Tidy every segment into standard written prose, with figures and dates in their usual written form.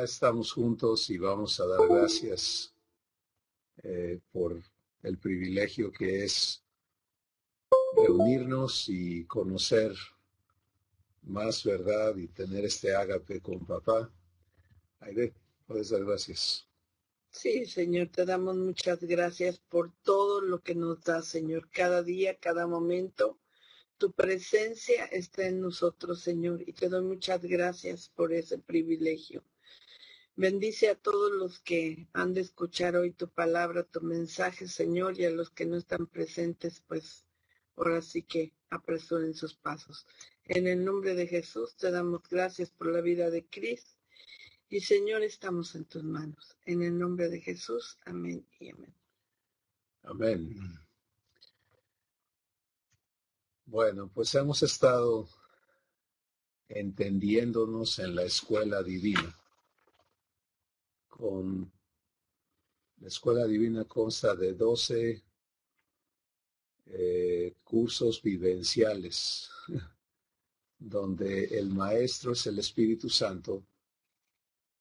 estamos juntos y vamos a dar gracias por el privilegio que es reunirnos y conocer más verdad y tener este ágape con papá. Aide, puedes dar gracias. Sí, Señor, te damos muchas gracias por todo lo que nos das, Señor. Cada día, cada momento, tu presencia está en nosotros, Señor, y te doy muchas gracias por ese privilegio. Bendice a todos los que han de escuchar hoy tu palabra, tu mensaje, Señor, y a los que no están presentes, pues ahora sí que apresuren sus pasos. En el nombre de Jesús te damos gracias por la vida de Cristo. Y Señor, estamos en tus manos. En el nombre de Jesús, amén y amén. Amén. Bueno, pues hemos estado entendiéndonos en la escuela divina. La escuela divina consta de 12 cursos vivenciales, donde el maestro es el Espíritu Santo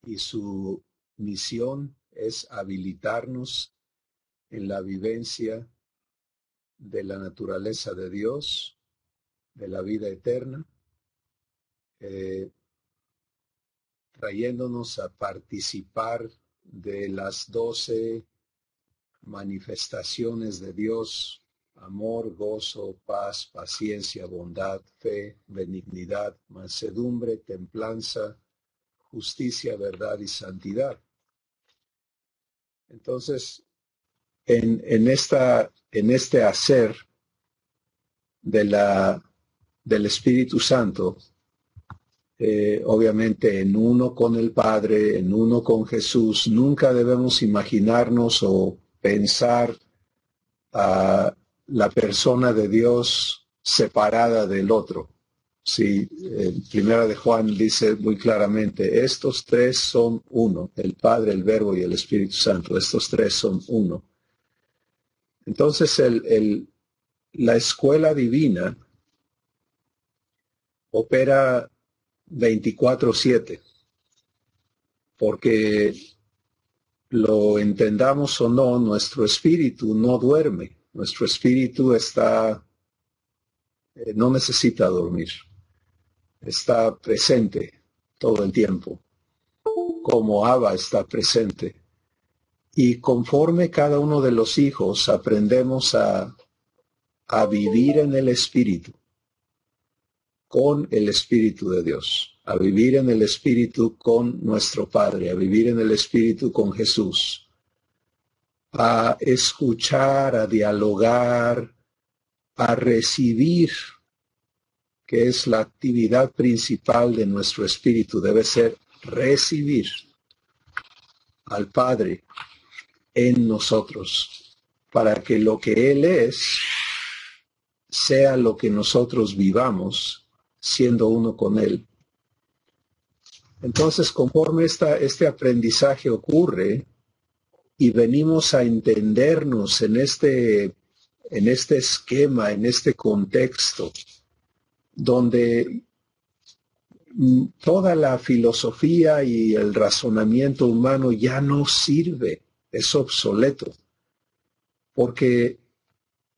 y su misión es habilitarnos en la vivencia de la naturaleza de Dios, de la vida eterna, trayéndonos a participar de las 12 manifestaciones de Dios: amor, gozo, paz, paciencia, bondad, fe, benignidad, mansedumbre, templanza, justicia, verdad y santidad. Entonces, en este hacer del Espíritu Santo, obviamente en uno con el Padre, en uno con Jesús, nunca debemos imaginarnos o pensar a la persona de Dios separada del otro. Sí, Primera de Juan dice muy claramente, estos tres son uno, el Padre, el Verbo y el Espíritu Santo, estos tres son uno. Entonces la escuela divina opera 24/7, porque lo entendamos o no, nuestro espíritu no duerme, nuestro espíritu no necesita dormir, está presente todo el tiempo, como Abba está presente. Y conforme cada uno de los hijos aprendemos a vivir en el Espíritu, con el Espíritu de Dios, a vivir en el Espíritu con nuestro Padre, a vivir en el Espíritu con Jesús, a escuchar, a dialogar, a recibir, que es la actividad principal de nuestro espíritu, debe ser recibir al Padre en nosotros, para que lo que Él es sea lo que nosotros vivamos, siendo uno con Él. Entonces, conforme este aprendizaje ocurre y venimos a entendernos en este esquema, en este contexto, donde toda la filosofía y el razonamiento humano ya no sirve, es obsoleto, porque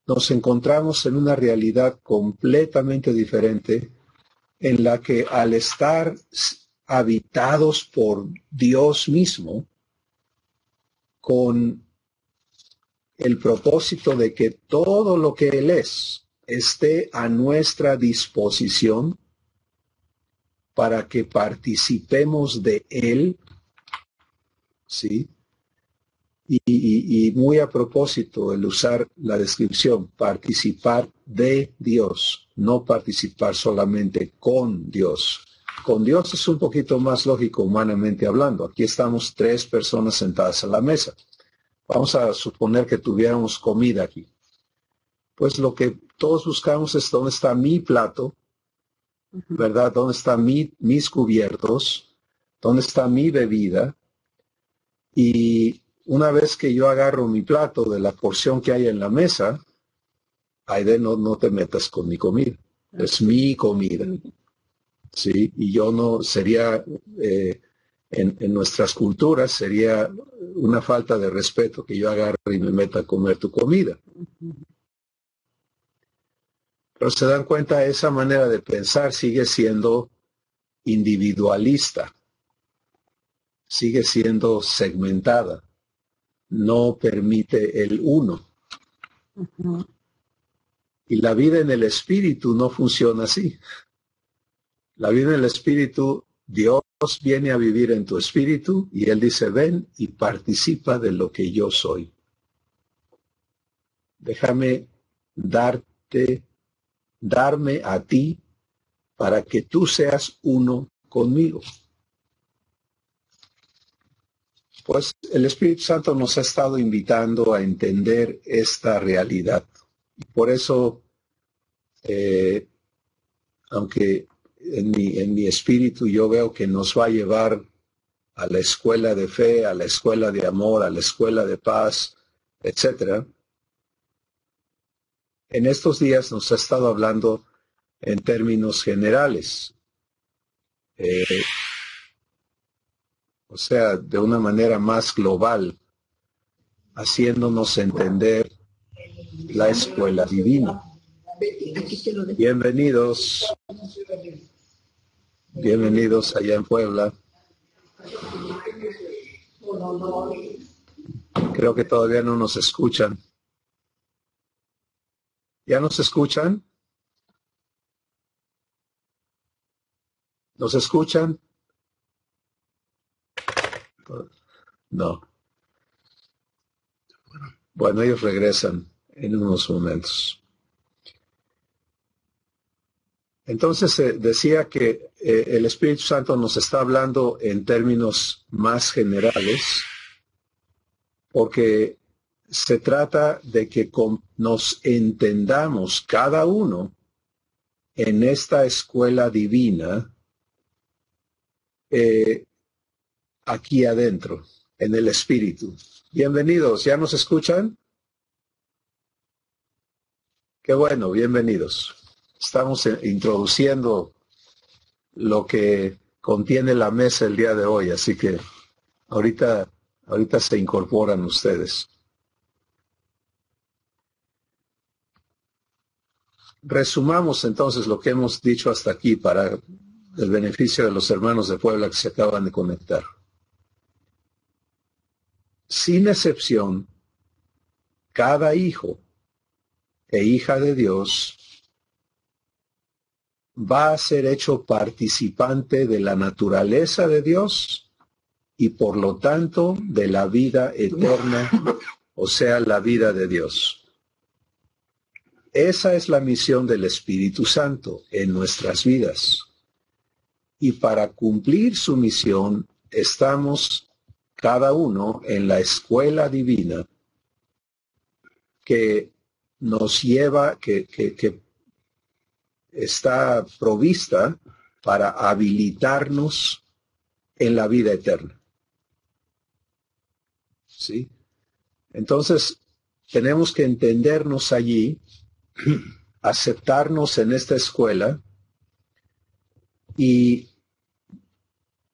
nos encontramos en una realidad completamente diferente, en la que al estar habitados por Dios mismo, con el propósito de que todo lo que Él es esté a nuestra disposición para que participemos de Él, ¿sí? Y muy a propósito el usar la descripción, participar de Dios, no participar solamente con Dios. Con Dios es un poquito más lógico humanamente hablando. Aquí estamos 3 personas sentadas a la mesa. Vamos a suponer que tuviéramos comida aquí. Pues lo que todos buscamos es dónde está mi plato, ¿verdad? ¿Dónde están mis cubiertos? ¿Dónde está mi bebida? Y una vez que yo agarro mi plato de la porción que hay en la mesa, Aide, no te metas con mi comida. Es mi comida. ¿Sí? Y yo no sería en nuestras culturas sería una falta de respeto que yo agarre y me meta a comer tu comida. Pero se dan cuenta, esa manera de pensar sigue siendo individualista, sigue siendo segmentada, no permite el uno. Y la vida en el espíritu no funciona así. La vida en el espíritu, Dios viene a vivir en tu espíritu y Él dice, ven y participa de lo que yo soy. Déjame darme a ti para que tú seas uno conmigo. Pues el Espíritu Santo nos ha estado invitando a entender esta realidad. Y por eso, aunque en mi espíritu yo veo que nos va a llevar a la escuela de fe, a la escuela de amor, a la escuela de paz, etc. En estos días nos ha estado hablando en términos generales. O sea, de una manera más global, haciéndonos entender la escuela divina. Bienvenidos. Bienvenidos allá en Puebla. Creo que todavía no nos escuchan. ¿Ya nos escuchan? ¿Nos escuchan? No. Bueno, ellos regresan en unos momentos. Entonces decía que el Espíritu Santo nos está hablando en términos más generales, porque se trata de que nos entendamos cada uno en esta escuela divina aquí adentro, en el Espíritu. Bienvenidos, ¿ya nos escuchan? Qué bueno, bienvenidos. Estamos introduciendo lo que contiene la mesa el día de hoy, así que ahorita se incorporan ustedes. Resumamos entonces lo que hemos dicho hasta aquí para el beneficio de los hermanos de Puebla que se acaban de conectar. Sin excepción, cada hijo e hija de Dios va a ser hecho participante de la naturaleza de Dios y por lo tanto de la vida eterna, o sea, la vida de Dios. Esa es la misión del Espíritu Santo en nuestras vidas. Y para cumplir su misión, estamos cada uno en la escuela divina que nos lleva, que está provista para habilitarnos en la vida eterna. ¿Sí? Entonces, tenemos que entendernos allí, aceptarnos en esta escuela y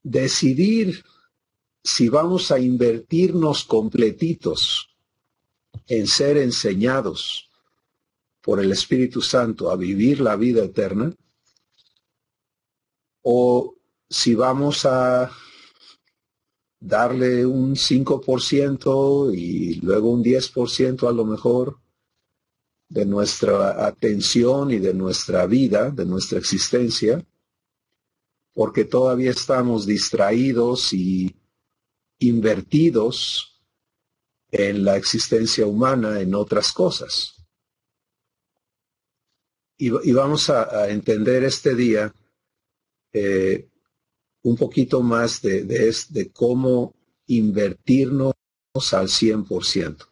decidir si vamos a invertirnos completitos en ser enseñados por el Espíritu Santo a vivir la vida eterna, o si vamos a darle un 5% y luego un 10% a lo mejor de nuestra atención y de nuestra vida, de nuestra existencia, porque todavía estamos distraídos y invertidos en la existencia humana, en otras cosas. Y vamos a entender este día un poquito más de cómo invertirnos al 100%.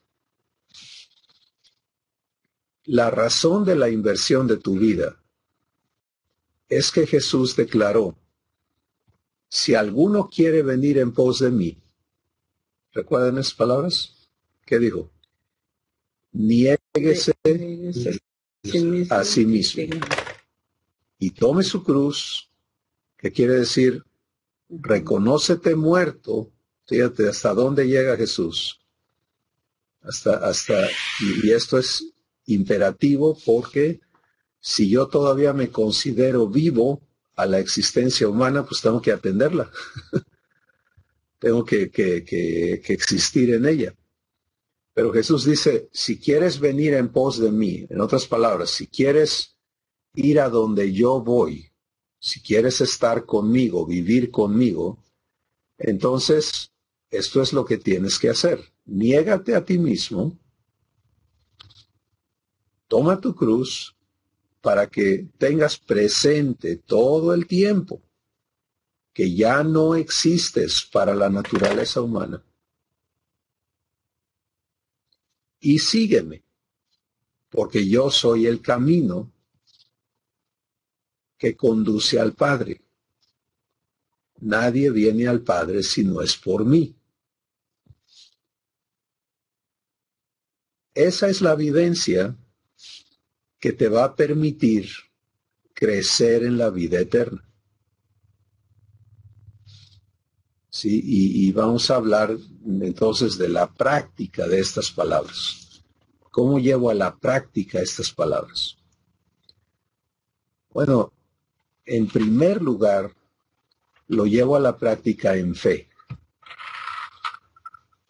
La razón de la inversión de tu vida es que Jesús declaró, si alguno quiere venir en pos de mí, ¿recuerdan esas palabras? ¿Qué dijo? Niéguese a sí mismo y tome su cruz, que quiere decir Reconócete muerto. Fíjate hasta dónde llega Jesús. Y esto es imperativo porque si yo todavía me considero vivo a la existencia humana, pues tengo que atenderla. Tengo que existir en ella. Pero Jesús dice, si quieres venir en pos de mí, en otras palabras, si quieres ir a donde yo voy, si quieres estar conmigo, vivir conmigo, entonces esto es lo que tienes que hacer. Niégate a ti mismo, toma tu cruz para que tengas presente todo el tiempo que ya no existes para la naturaleza humana. Y sígueme, porque yo soy el camino que conduce al Padre. Nadie viene al Padre si no es por mí. Esa es la vivencia que te va a permitir crecer en la vida eterna. Sí, y vamos a hablar entonces de la práctica de estas palabras. ¿Cómo llevo a la práctica estas palabras? Bueno, en primer lugar, lo llevo a la práctica en fe.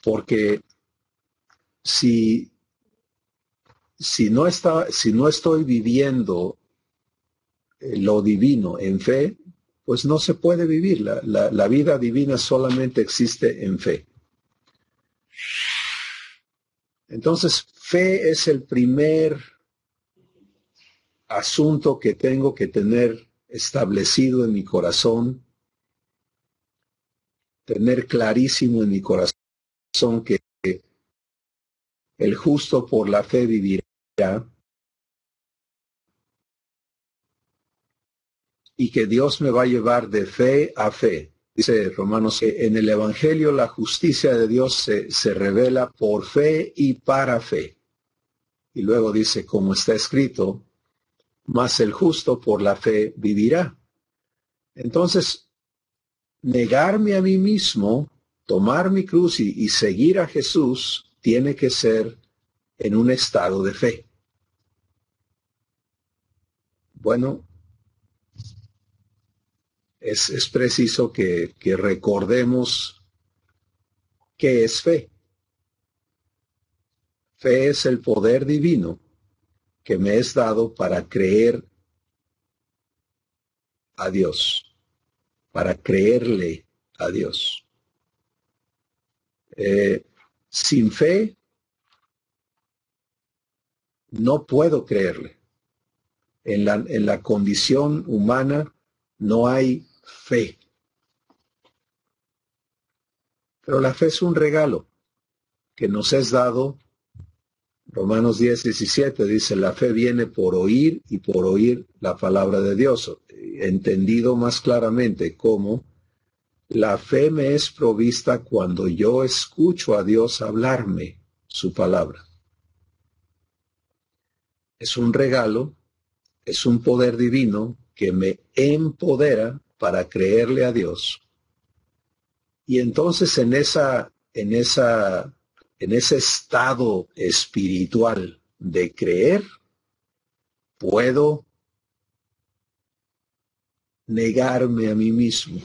Porque si no estoy viviendo lo divino en fe, pues no se puede vivir. La vida divina solamente existe en fe. Entonces, fe es el primer asunto que tengo que tener establecido en mi corazón, tener clarísimo en mi corazón que el justo por la fe vivirá y que Dios me va a llevar de fe a fe. Dice Romanos que en el Evangelio la justicia de Dios se revela por fe y para fe. Y luego dice, como está escrito, mas el justo por la fe vivirá. Entonces, negarme a mí mismo, tomar mi cruz y seguir a Jesús, tiene que ser en un estado de fe. Bueno, es preciso que recordemos qué es fe. Fe es el poder divino que me es dado para creer a Dios, para creerle a Dios. Sin fe, no puedo creerle. En la condición humana no hay fe. Pero la fe es un regalo que nos es dado. Romanos 10:17 dice, la fe viene por oír y por oír la palabra de Dios. Entendido más claramente como la fe me es provista cuando yo escucho a Dios hablarme su palabra. Es un regalo, es un poder divino que me empodera para creerle a Dios. Y entonces en ese estado espiritual de creer, puedo negarme a mí mismo.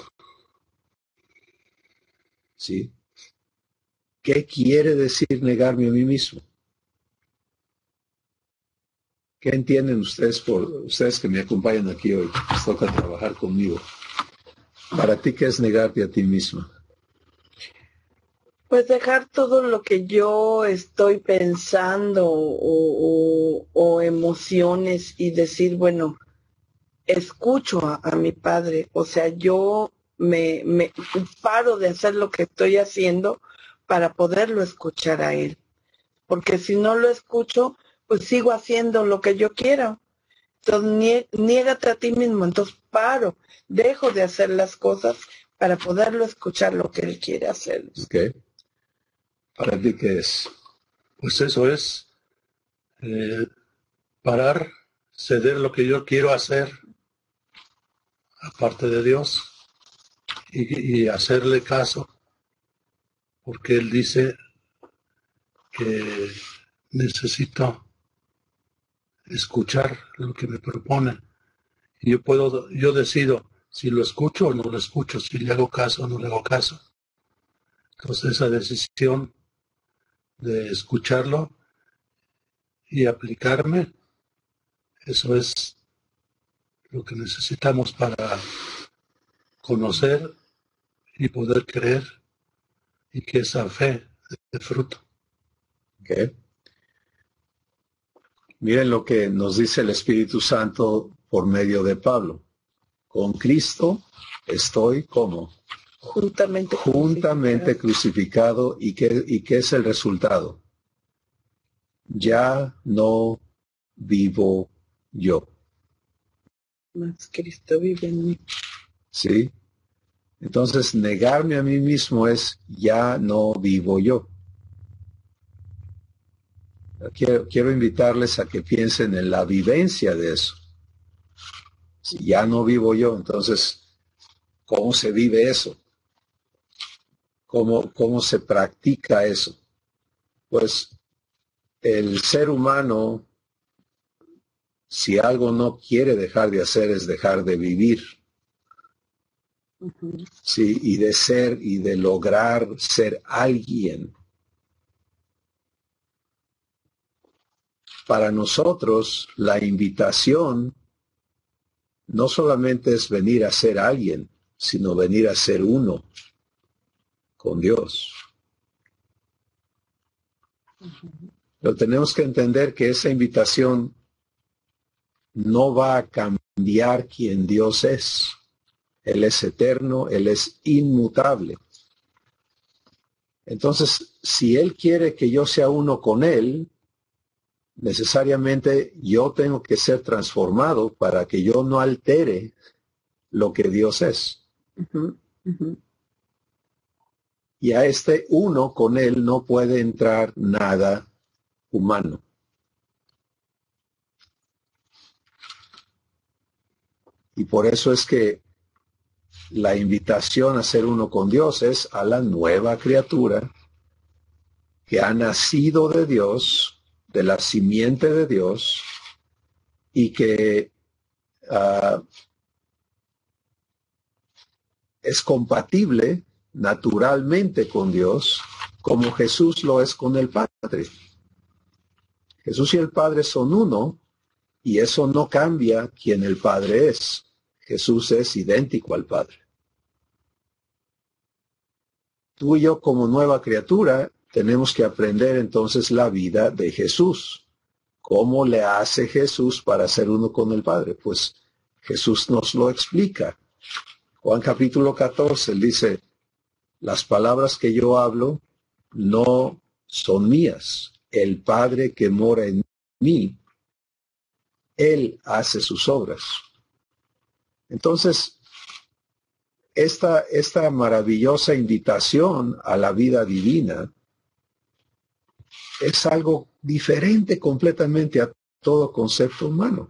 ¿Sí? ¿Qué quiere decir negarme a mí mismo? ¿Qué entienden ustedes que me acompañan aquí hoy? Les toca trabajar conmigo. ¿Para ti qué es negarte a ti misma? Pues dejar todo lo que yo estoy pensando o emociones y decir, bueno, escucho a mi padre. O sea, yo me paro de hacer lo que estoy haciendo para poderlo escuchar a él. Porque si no lo escucho, pues sigo haciendo lo que yo quiero. Entonces, niégate a ti mismo. Entonces, dejo de hacer las cosas para poderlo escuchar lo que él quiere hacer. Okay. ¿Para ti qué es? Pues eso es parar, ceder lo que yo quiero hacer, aparte de Dios, y hacerle caso, porque Él dice que necesito escuchar lo que me propone. Y yo decido si lo escucho o no lo escucho, si le hago caso o no le hago caso. Entonces esa decisión de escucharlo y aplicarme, eso es lo que necesitamos para conocer y poder creer y que esa fe dé fruto. ¿Okay? Miren lo que nos dice el Espíritu Santo por medio de Pablo. Con Cristo estoy como juntamente crucificado. ¿Y qué es el resultado? Ya no vivo yo. Más Cristo vive en mí. ¿Sí? Entonces, negarme a mí mismo es ya no vivo yo. Quiero invitarles a que piensen en la vivencia de eso. Si ya no vivo yo, entonces, ¿cómo se vive eso? ¿Cómo se practica eso? Pues el ser humano, si algo no quiere dejar de hacer, es dejar de vivir. Sí, y de ser y de lograr ser alguien. Para nosotros, la invitación no solamente es venir a ser alguien, sino venir a ser uno con Dios. Pero tenemos que entender que esa invitación no va a cambiar quién Dios es. Él es eterno, Él es inmutable. Entonces, si Él quiere que yo sea uno con Él, necesariamente yo tengo que ser transformado para que yo no altere lo que Dios es. Y a este uno con Él no puede entrar nada humano. Y por eso es que la invitación a ser uno con Dios es a la nueva criatura que ha nacido de Dios, de la simiente de Dios, y que es compatible naturalmente con Dios, como Jesús lo es con el Padre. Jesús y el Padre son uno, y eso no cambia quién el Padre es. Jesús es idéntico al Padre. Tú y yo como nueva criatura tenemos que aprender entonces la vida de Jesús. ¿Cómo le hace Jesús para ser uno con el Padre? Pues Jesús nos lo explica. Juan capítulo 14, él dice, las palabras que yo hablo no son mías. El Padre que mora en mí, Él hace sus obras. Entonces, esta maravillosa invitación a la vida divina es algo diferente completamente a todo concepto humano.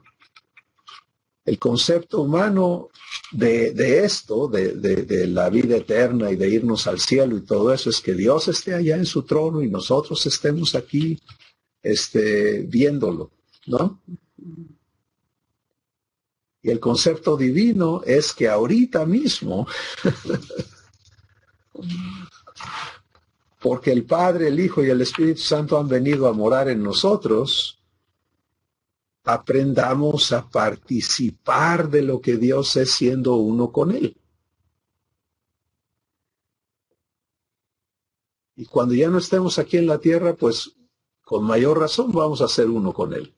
El concepto humano de esto, de la vida eterna y de irnos al cielo y todo eso, es que Dios esté allá en su trono y nosotros estemos aquí viéndolo, ¿no? Y el concepto divino es que ahorita mismo, porque el Padre, el Hijo y el Espíritu Santo han venido a morar en nosotros, aprendamos a participar de lo que Dios es siendo uno con Él. Y cuando ya no estemos aquí en la tierra, pues con mayor razón vamos a ser uno con Él.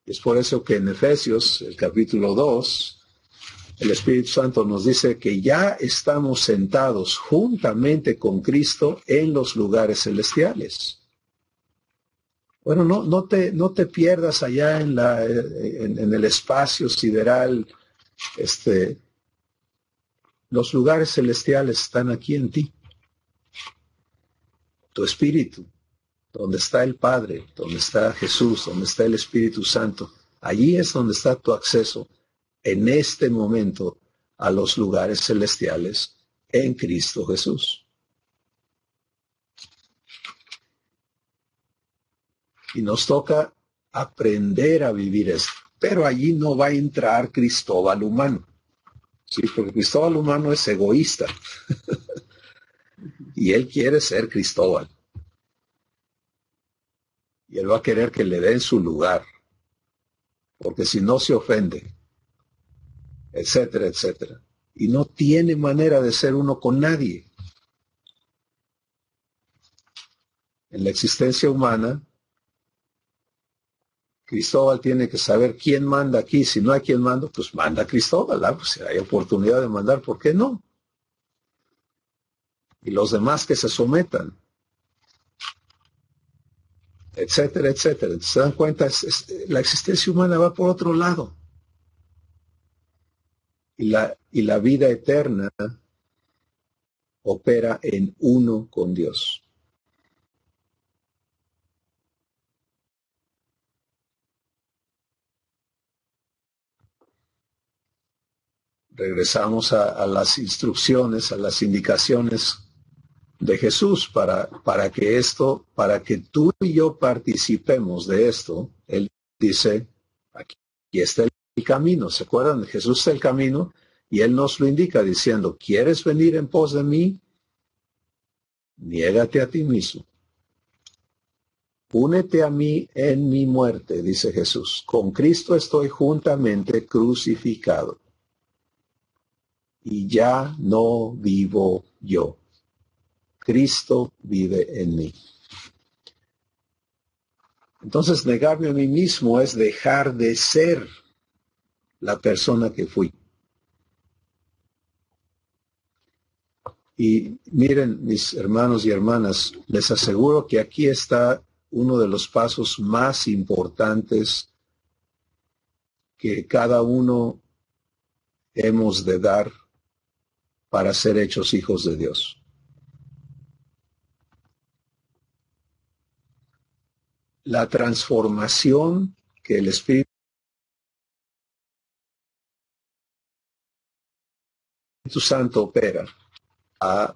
Es por eso que en Efesios, el capítulo 2, el Espíritu Santo nos dice que ya estamos sentados juntamente con Cristo en los lugares celestiales. Bueno, no te pierdas allá en el espacio sideral. Los lugares celestiales están aquí en ti. Tu espíritu, donde está el Padre, donde está Jesús, donde está el Espíritu Santo, Allí es donde está tu acceso en este momento a los lugares celestiales en Cristo Jesús. Y nos toca aprender a vivir esto. Pero allí no va a entrar Cristóbal humano. Sí, porque Cristóbal humano es egoísta. Y él quiere ser Cristóbal. Y él va a querer que le den su lugar. Porque si no se ofende. Etcétera, etcétera. Y no tiene manera de ser uno con nadie. En la existencia humana, Cristóbal tiene que saber quién manda aquí. Si no hay quien manda, pues manda Cristóbal. Pues si hay oportunidad de mandar, ¿por qué no? Y los demás que se sometan. Etcétera, etcétera. ¿Se dan cuenta? La existencia humana va por otro lado. Y la vida eterna opera en uno con Dios. Regresamos a las instrucciones, a las indicaciones de Jesús para que tú y yo participemos de esto. Él dice, aquí está el camino. ¿Se acuerdan? Jesús es el camino y Él nos lo indica diciendo, ¿quieres venir en pos de mí? Niégate a ti mismo. Únete a mí en mi muerte, dice Jesús. Con Cristo estoy juntamente crucificado. Y ya no vivo yo. Cristo vive en mí. Entonces, negarme a mí mismo es dejar de ser la persona que fui. Y miren, mis hermanos y hermanas, les aseguro que aquí está uno de los pasos más importantes que cada uno hemos de dar para ser hechos hijos de Dios. La transformación que el Espíritu Santo opera a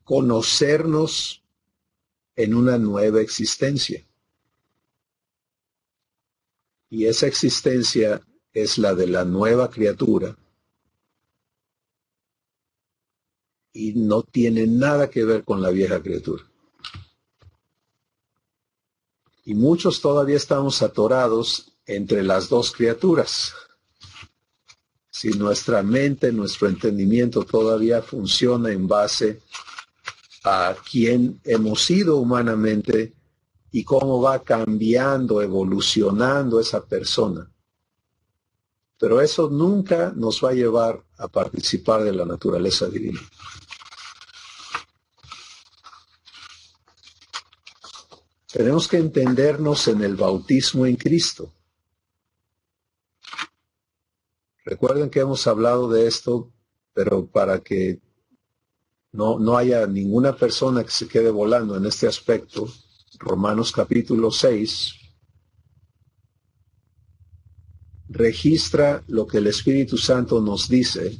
conocernos en una nueva existencia. Y esa existencia es la de la nueva criatura. Y no tiene nada que ver con la vieja criatura. Y muchos todavía estamos atorados entre las dos criaturas. Si nuestra mente, nuestro entendimiento todavía funciona en base a quién hemos sido humanamente y cómo va cambiando, evolucionando esa persona. Pero eso nunca nos va a llevar a participar de la naturaleza divina. Tenemos que entendernos en el bautismo en Cristo. Recuerden que hemos hablado de esto, pero para que no haya ninguna persona que se quede volando en este aspecto, Romanos capítulo 6 registra lo que el Espíritu Santo nos dice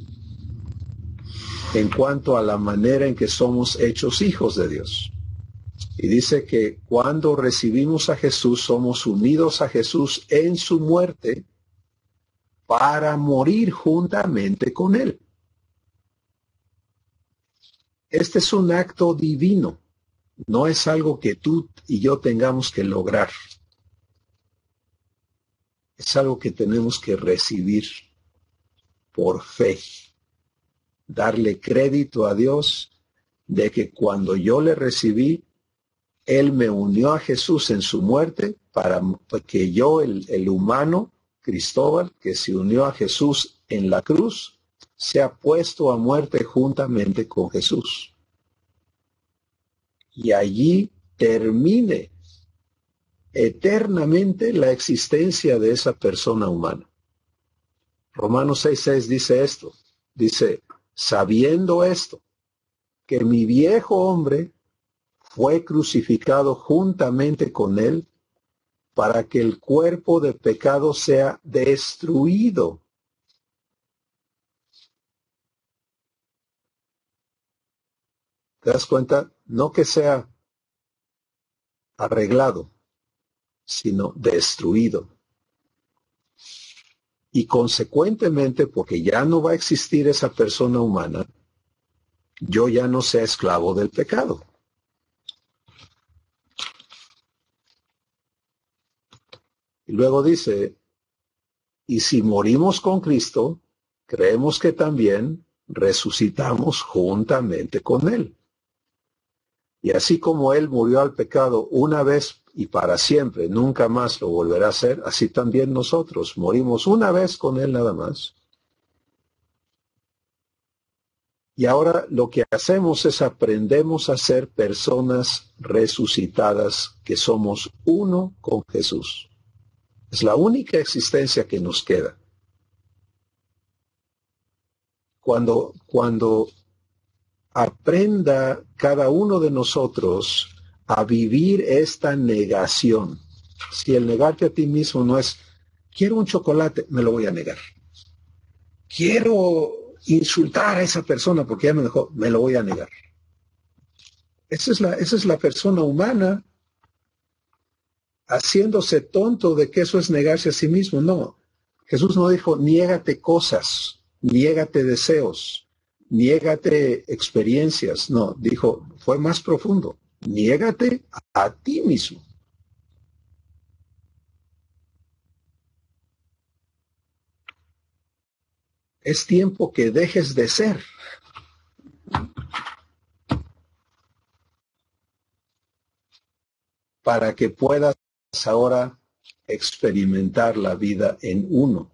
en cuanto a la manera en que somos hechos hijos de Dios. Y dice que cuando recibimos a Jesús, somos unidos a Jesús en su muerte para morir juntamente con Él. Este es un acto divino, no es algo que tú y yo tengamos que lograr. Es algo que tenemos que recibir por fe. Darle crédito a Dios de que cuando yo le recibí, Él me unió a Jesús en su muerte para que yo, el humano, Cristóbal, que se unió a Jesús en la cruz, sea puesto a muerte juntamente con Jesús. Y allí termine eternamente la existencia de esa persona humana. Romanos 6:6 dice esto. Dice, sabiendo esto, que mi viejo hombre fue crucificado juntamente con él para que el cuerpo de pecado sea destruido. ¿Te das cuenta? No que sea arreglado, sino destruido. Y consecuentemente, porque ya no va a existir esa persona humana, yo ya no sea esclavo del pecado. Y luego dice, y si morimos con Cristo, creemos que también resucitamos juntamente con Él. Y así como Él murió al pecado una vez y para siempre, nunca más lo volverá a hacer, así también nosotros morimos una vez con Él nada más. Y ahora lo que hacemos es aprendemos a ser personas resucitadas que somos uno con Jesús. Es la única existencia que nos queda. Cuando aprenda cada uno de nosotros a vivir esta negación, si el negarte a ti mismo no es, quiero un chocolate, me lo voy a negar. Quiero insultar a esa persona porque ya me dejó, me lo voy a negar. Esa es la persona humana haciéndose tonto de que eso es negarse a sí mismo. No, Jesús no dijo, niégate cosas, niégate deseos, niégate experiencias. No, dijo, fue más profundo, niégate a ti mismo. Es tiempo que dejes de ser. Para que puedas ahora experimentar la vida en uno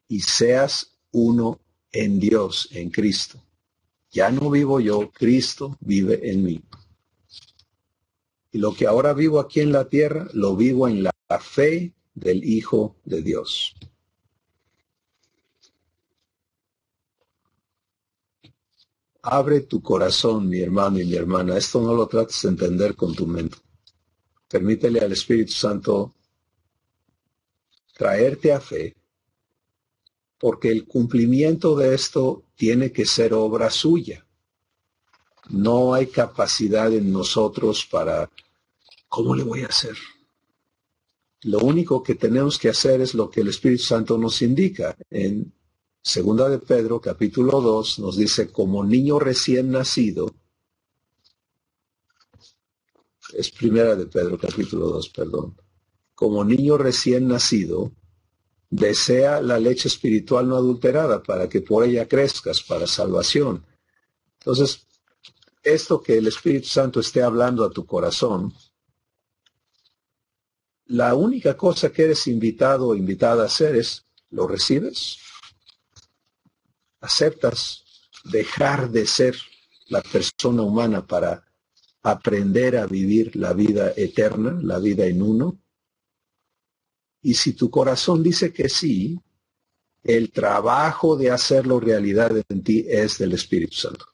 y seas uno en Dios, en Cristo. Ya no vivo yo, Cristo vive en mí. Y lo que ahora vivo aquí en la tierra, lo vivo en la fe del Hijo de Dios. Abre tu corazón, mi hermano y mi hermana. Esto no lo trates de entender con tu mente. Permítele al Espíritu Santo traerte a fe, porque el cumplimiento de esto tiene que ser obra suya. No hay capacidad en nosotros para, ¿cómo le voy a hacer? Lo único que tenemos que hacer es lo que el Espíritu Santo nos indica. En 2 de Pedro, capítulo 2, nos dice, como niño recién nacido, es 1 de Pedro, capítulo 2, perdón, como niño recién nacido, desea la leche espiritual no adulterada para que por ella crezcas para salvación. Entonces, esto que el Espíritu Santo esté hablando a tu corazón, la única cosa que eres invitado o invitada a hacer es, ¿lo recibes? ¿Aceptas dejar de ser la persona humana para aprender a vivir la vida eterna, la vida en uno? Y si tu corazón dice que sí, el trabajo de hacerlo realidad en ti es del Espíritu Santo.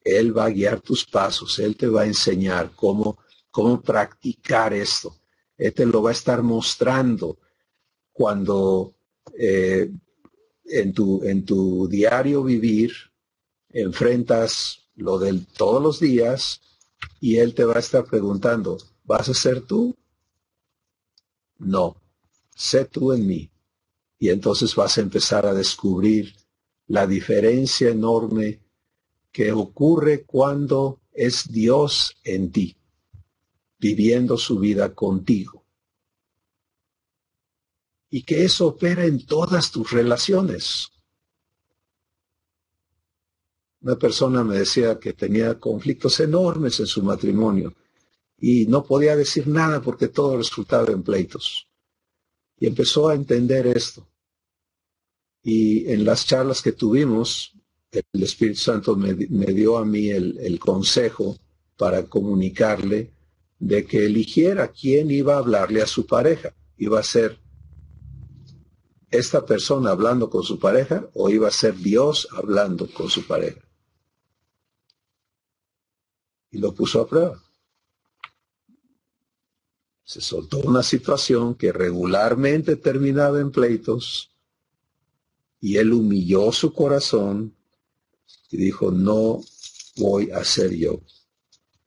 Él va a guiar tus pasos, Él te va a enseñar cómo practicar esto. Él te lo va a estar mostrando cuando en tu diario vivir enfrentas lo de todos los días y Él te va a estar preguntando, ¿vas a ser tú? No, sé tú en mí. Y entonces vas a empezar a descubrir la diferencia enorme que ocurre cuando es Dios en ti, viviendo su vida contigo. Y que eso opera en todas tus relaciones. Una persona me decía que tenía conflictos enormes en su matrimonio y no podía decir nada porque todo resultaba en pleitos. Y empezó a entender esto. Y en las charlas que tuvimos, el Espíritu Santo me dio a mí el consejo para comunicarle de que eligiera quién iba a hablarle a su pareja. ¿Iba a ser esta persona hablando con su pareja o iba a ser Dios hablando con su pareja? Y lo puso a prueba. Se soltó una situación que regularmente terminaba en pleitos y él humilló su corazón y dijo, no voy a ser yo.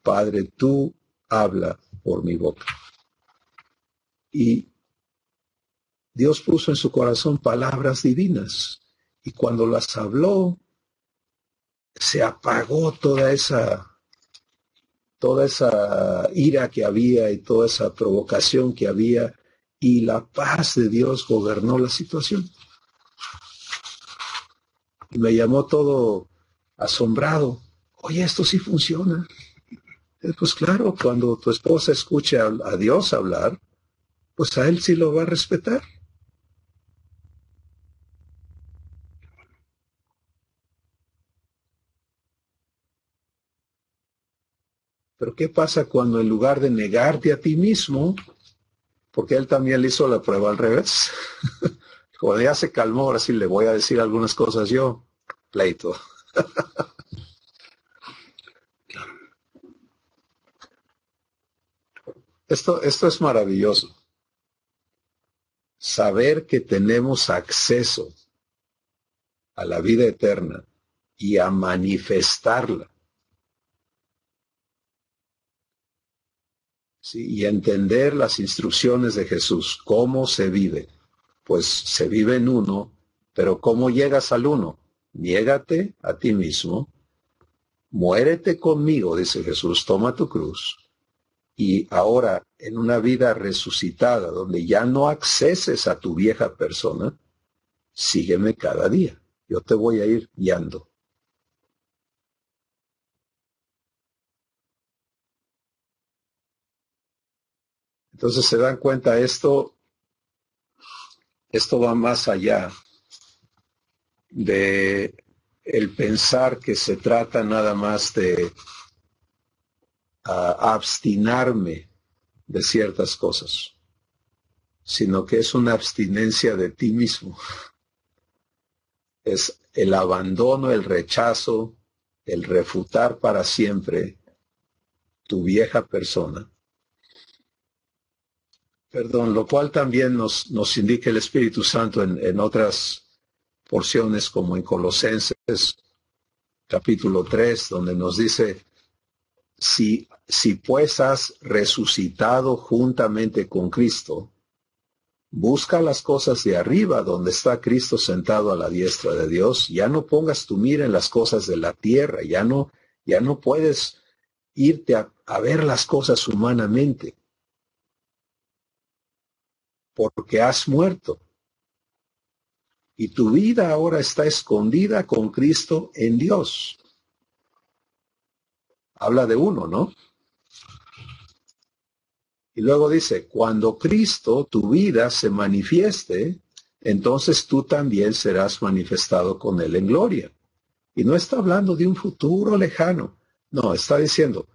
Padre, tú habla por mi boca. Y Dios puso en su corazón palabras divinas. Y cuando las habló, se apagó toda esa ira que había y toda esa provocación que había, y la paz de Dios gobernó la situación. Y me llamó todo asombrado. Oye, esto sí funciona. Pues claro, cuando tu esposa escuche a Dios hablar, pues a él sí lo va a respetar. Pero ¿qué pasa cuando en lugar de negarte a ti mismo, porque él también le hizo la prueba al revés? Cuando ya se calmó, ahora sí le voy a decir algunas cosas yo, pleito. Esto es maravilloso. Saber que tenemos acceso a la vida eterna y a manifestarla. ¿Sí? Y entender las instrucciones de Jesús, cómo se vive. Pues se vive en uno, pero ¿cómo llegas al uno? Niégate a ti mismo, muérete conmigo, dice Jesús, toma tu cruz. Y ahora, en una vida resucitada, donde ya no acceses a tu vieja persona, sígueme cada día. Yo te voy a ir guiando. Entonces se dan cuenta, esto va más allá de el pensar que se trata nada más de abstinarme de ciertas cosas, sino que es una abstinencia de ti mismo. Es el abandono, el rechazo, el refutar para siempre tu vieja persona. Perdón, lo cual también nos indica el Espíritu Santo en otras porciones, como en Colosenses capítulo 3, donde nos dice, si pues has resucitado juntamente con Cristo, busca las cosas de arriba, donde está Cristo sentado a la diestra de Dios. Ya no pongas tu mira en las cosas de la tierra, ya no puedes irte a ver las cosas humanamente, porque has muerto. Y tu vida ahora está escondida con Cristo en Dios. Habla de uno, ¿no? Y luego dice, cuando Cristo, tu vida, se manifieste, entonces tú también serás manifestado con Él en gloria. Y no está hablando de un futuro lejano. No, está diciendo,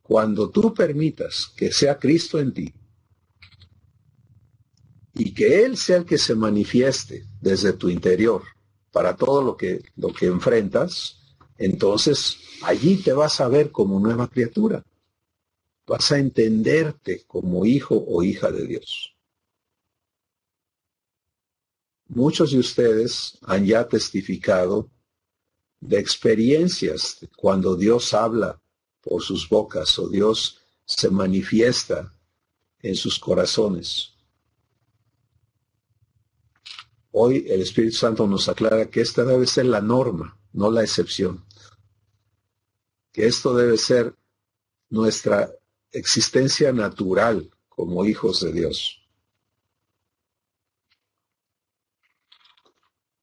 cuando tú permitas que sea Cristo en ti, y que Él sea el que se manifieste desde tu interior para todo lo que enfrentas, entonces allí te vas a ver como nueva criatura. Vas a entenderte como hijo o hija de Dios. Muchos de ustedes han ya testificado de experiencias cuando Dios habla por sus bocas o Dios se manifiesta en sus corazones. Hoy el Espíritu Santo nos aclara que esta debe ser la norma, no la excepción. Que esto debe ser nuestra existencia natural como hijos de Dios.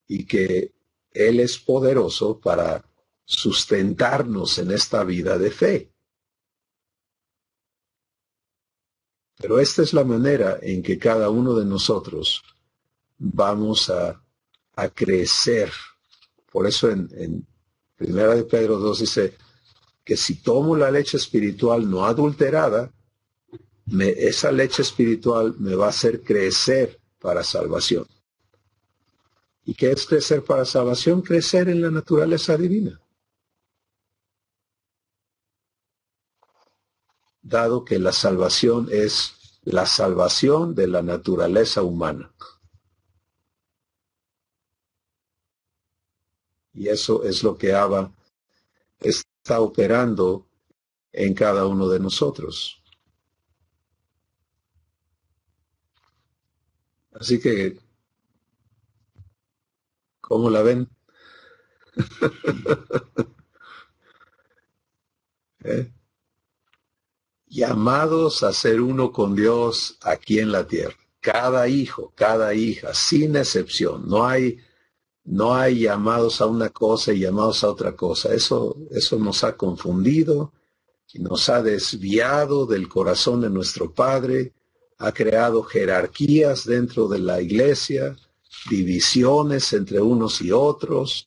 Y que Él es poderoso para sustentarnos en esta vida de fe. Pero esta es la manera en que cada uno de nosotros vamos a crecer. Por eso en 1 Pedro 2 dice que si tomo la leche espiritual no adulterada, esa leche espiritual me va a hacer crecer para salvación. ¿Y qué es crecer para salvación? Crecer en la naturaleza divina. Dado que la salvación es la salvación de la naturaleza humana. Y eso es lo que Abba está operando en cada uno de nosotros. Así que, ¿cómo la ven? Llamados a ser uno con Dios aquí en la tierra. Cada hijo, cada hija, sin excepción. No hay llamados a una cosa y llamados a otra cosa. Eso nos ha confundido y nos ha desviado del corazón de nuestro Padre. Ha creado jerarquías dentro de la iglesia, divisiones entre unos y otros.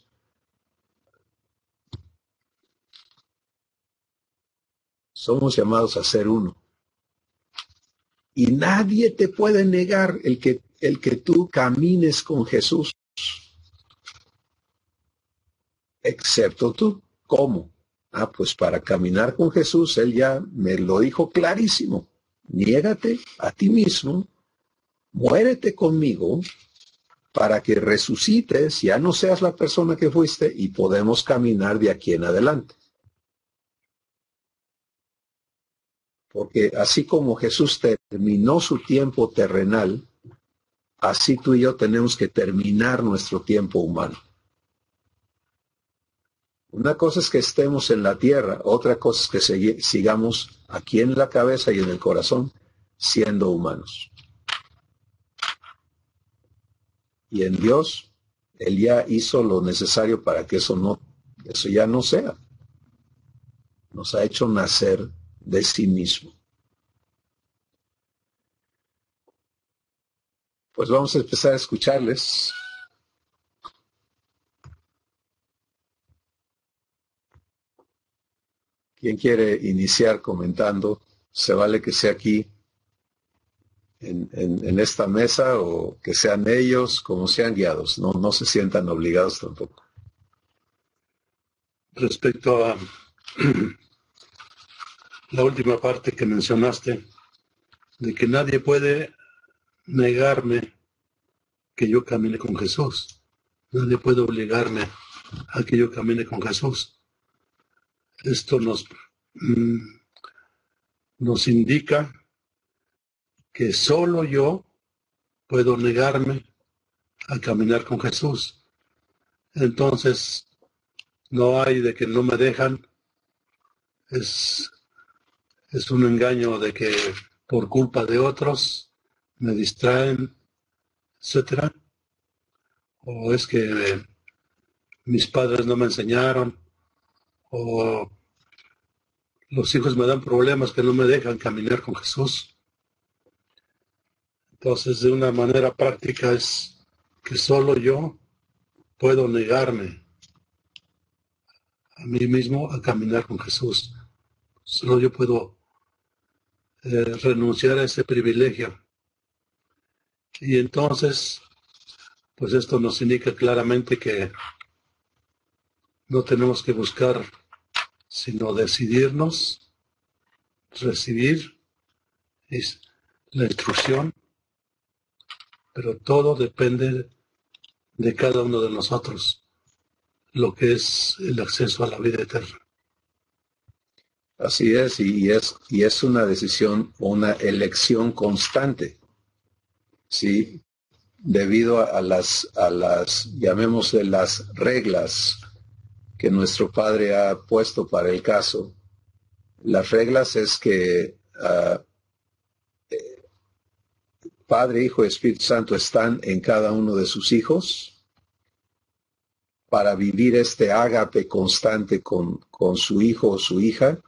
Somos llamados a ser uno. Y nadie te puede negar el que tú camines con Jesús. Excepto tú. ¿Cómo? Pues para caminar con Jesús, Él ya me lo dijo clarísimo. Niégate a ti mismo, muérete conmigo, para que resucites, ya no seas la persona que fuiste y podemos caminar de aquí en adelante. Porque así como Jesús terminó su tiempo terrenal, así tú y yo tenemos que terminar nuestro tiempo humano. Una cosa es que estemos en la tierra, otra cosa es que sigamos aquí en la cabeza y en el corazón siendo humanos. Y en Dios, Él ya hizo lo necesario para que eso ya no sea. Nos ha hecho nacer de sí mismo. Pues vamos a empezar a escucharles. ¿Quién quiere iniciar comentando? Se vale que sea aquí en esta mesa o que sean ellos como sean guiados. No se sientan obligados tampoco. Respecto a la última parte que mencionaste, de que nadie puede negarme que yo camine con Jesús. Nadie puede obligarme a que yo camine con Jesús. Esto nos indica que solo yo puedo negarme a caminar con Jesús. Entonces, no hay de que no me dejan. Es un engaño de que por culpa de otros me distraen, etcétera. O es que mis padres no me enseñaron, o los hijos me dan problemas que no me dejan caminar con Jesús. Entonces, de una manera práctica es que solo yo puedo negarme a mí mismo a caminar con Jesús. Solo yo puedo renunciar a ese privilegio. Y entonces, pues esto nos indica claramente que no tenemos que buscar, sino decidirnos, recibir la instrucción, pero todo depende de cada uno de nosotros, lo que es el acceso a la vida eterna. Así es, y es una decisión, una elección constante, ¿sí? Debido a las llamémosle las reglas que nuestro Padre ha puesto para el caso. Las reglas es que Padre, Hijo y Espíritu Santo están en cada uno de sus hijos para vivir este ágape constante con su hijo o su hija,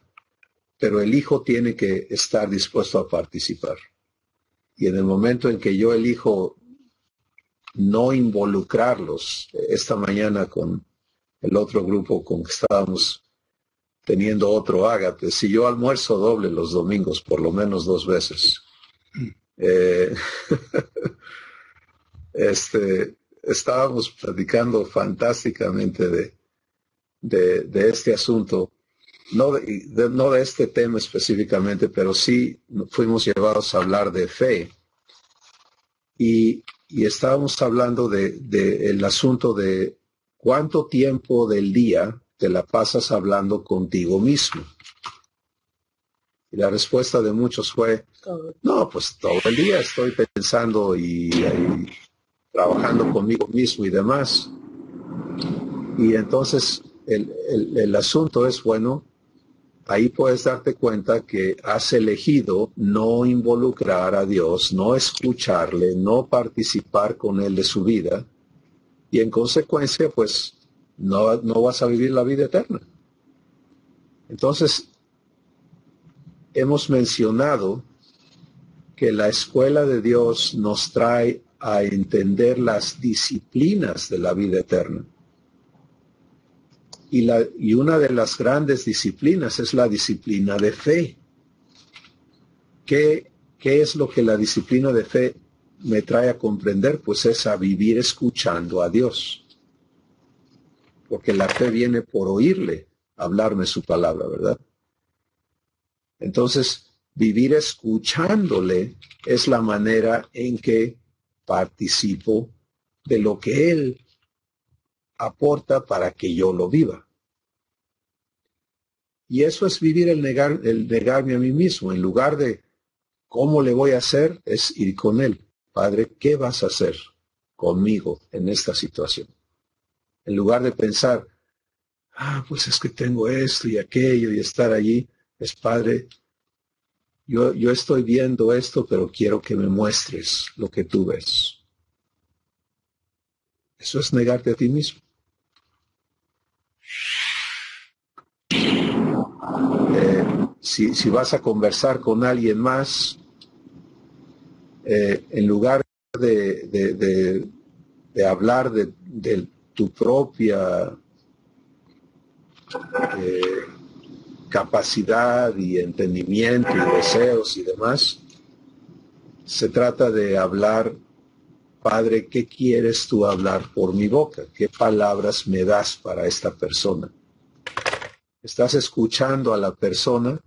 pero el hijo tiene que estar dispuesto a participar. Y en el momento en que yo elijo no involucrarlos, esta mañana con el otro grupo con que estábamos teniendo otro ágape, si yo almuerzo doble los domingos, por lo menos 2 veces, estábamos platicando fantásticamente de este asunto no de este tema específicamente, pero sí fuimos llevados a hablar de fe. Y estábamos hablando de el asunto de cuánto tiempo del día te la pasas hablando contigo mismo. Y la respuesta de muchos fue, no, pues todo el día estoy pensando y trabajando conmigo mismo y demás. Y entonces el asunto es, bueno, ahí puedes darte cuenta que has elegido no involucrar a Dios, no escucharle, no participar con Él de su vida, y en consecuencia, pues, no vas a vivir la vida eterna. Entonces, hemos mencionado que la escuela de Dios nos trae a entender las disciplinas de la vida eterna. Y una de las grandes disciplinas es la disciplina de fe. ¿Qué es lo que la disciplina de fe me trae a comprender? Pues es a vivir escuchando a Dios. Porque la fe viene por oírle hablarme su palabra, ¿verdad? Entonces, vivir escuchándole es la manera en que participo de lo que Él aporta para que yo lo viva. Y eso es vivir el negarme a mí mismo. En lugar de cómo le voy a hacer, es ir con Él. Padre, ¿qué vas a hacer conmigo en esta situación? En lugar de pensar, pues es que tengo esto y aquello y estar allí, es Padre, yo estoy viendo esto, pero quiero que me muestres lo que tú ves. Eso es negarte a ti mismo. Si vas a conversar con alguien más, en lugar de hablar de tu propia capacidad y entendimiento y deseos y demás, se trata de hablar, Padre, ¿qué quieres tú hablar por mi boca? ¿Qué palabras me das para esta persona? Estás escuchando a la persona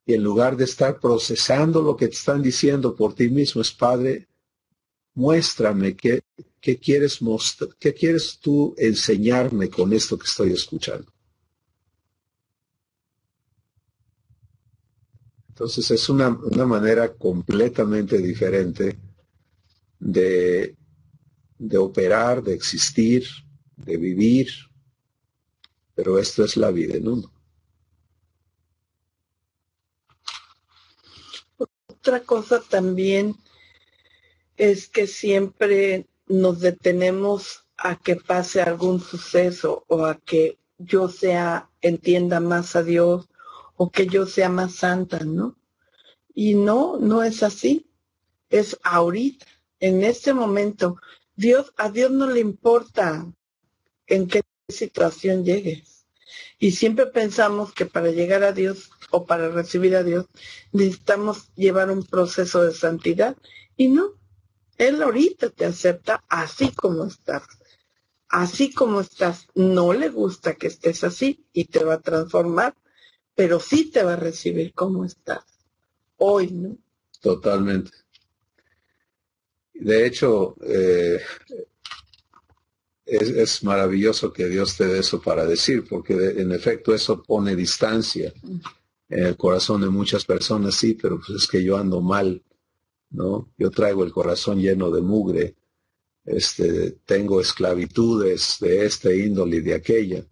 y en lugar de estar procesando lo que te están diciendo por ti mismo, es Padre, muéstrame qué quieres tú enseñarme con esto que estoy escuchando. Entonces es una manera completamente diferente de operar, de existir, de vivir, pero esto es la vida en uno. Otra cosa también es que siempre nos detenemos a que pase algún suceso o a que yo entienda más a Dios o que yo sea más santa, ¿no? Y no es así. Es ahorita, en este momento. A Dios no le importa en qué situación llegues. Y siempre pensamos que para llegar a Dios o para recibir a Dios necesitamos llevar un proceso de santidad. Y no, Él ahorita te acepta así como estás. Así como estás. No le gusta que estés así y te va a transformar, pero sí te va a recibir como estás. Hoy, ¿no? Totalmente. De hecho, es maravilloso que Dios te dé eso para decir, porque en efecto eso pone distancia en el corazón de muchas personas, sí, pero pues es que yo ando mal, ¿no? Yo traigo el corazón lleno de mugre, tengo esclavitudes de esta índole y de aquella.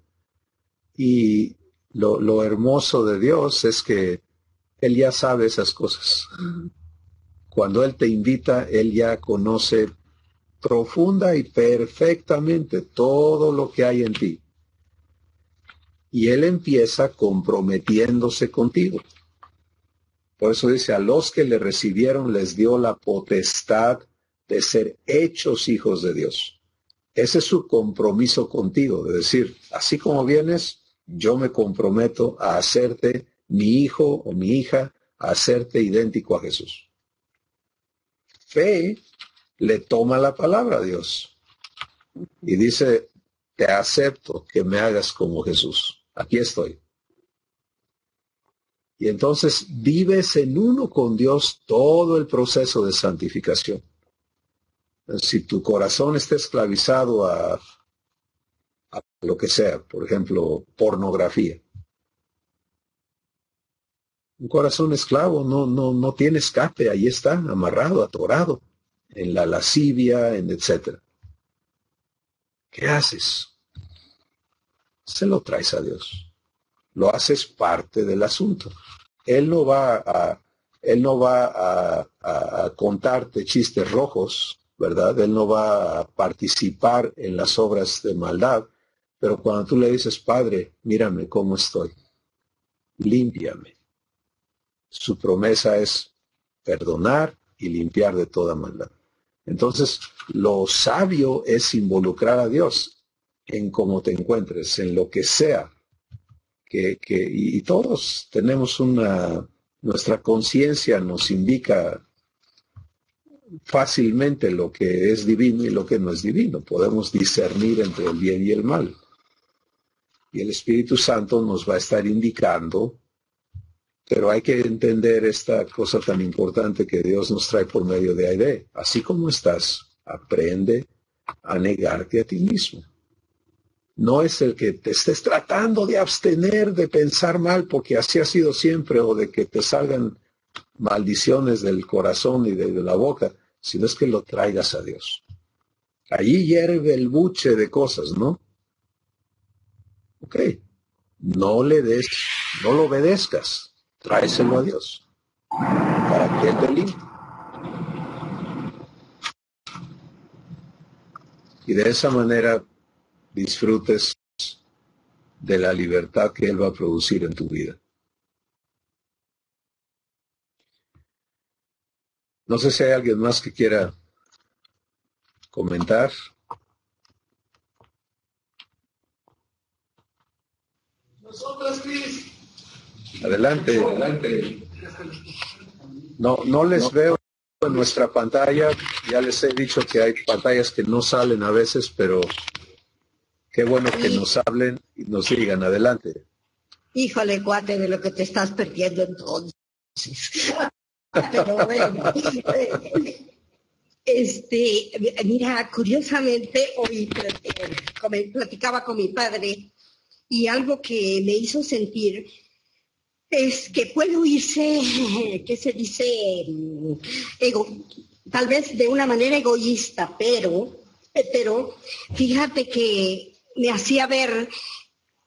Y lo hermoso de Dios es que Él ya sabe esas cosas. Cuando Él te invita, Él ya conoce profunda y perfectamente todo lo que hay en ti. Y Él empieza comprometiéndose contigo. Por eso dice, a los que le recibieron les dio la potestad de ser hechos hijos de Dios. Ese es su compromiso contigo, de decir, así como vienes, yo me comprometo a hacerte mi hijo o mi hija, a hacerte idéntico a Jesús. Fe le toma la palabra a Dios y dice, te acepto que me hagas como Jesús. Aquí estoy. Y entonces vives en uno con Dios todo el proceso de santificación. Si tu corazón está esclavizado a lo que sea, por ejemplo, pornografía. Un corazón esclavo no tiene escape, ahí está, amarrado, atorado, en la lascivia, en etcétera. ¿Qué haces? Se lo traes a Dios. Lo haces parte del asunto. Él no va a contarte chistes rojos, ¿verdad? Él no va a participar en las obras de maldad, pero cuando tú le dices, Padre, mírame cómo estoy, límpiame. Su promesa es perdonar y limpiar de toda maldad. Entonces, lo sabio es involucrar a Dios en cómo te encuentres, en lo que sea. Y todos tenemos nuestra conciencia nos indica fácilmente lo que es divino y lo que no es divino. Podemos discernir entre el bien y el mal. Y el Espíritu Santo nos va a estar indicando, pero hay que entender esta cosa tan importante que Dios nos trae por medio de Aide. Así como estás, aprende a negarte a ti mismo. No es el que te estés tratando de abstener de pensar mal porque así ha sido siempre, o de que te salgan maldiciones del corazón y de la boca, sino es que lo traigas a Dios. Allí hierve el buche de cosas, ¿no? Ok. No lo obedezcas. Tráeselo a Dios para que Él te limpie. Y de esa manera disfrutes de la libertad que Él va a producir en tu vida. No sé si hay alguien más que quiera comentar. Nosotros, Cris. Adelante. No les veo en nuestra pantalla. Ya les he dicho que hay pantallas que no salen a veces, pero qué bueno que nos hablen y nos digan. Adelante. Híjole, cuate, de lo que te estás perdiendo entonces. Pero bueno, mira, curiosamente hoy platicaba con mi padre y algo que me hizo sentir es que puede oírse, ¿qué se dice? Tal vez de una manera egoísta, pero fíjate que me hacía ver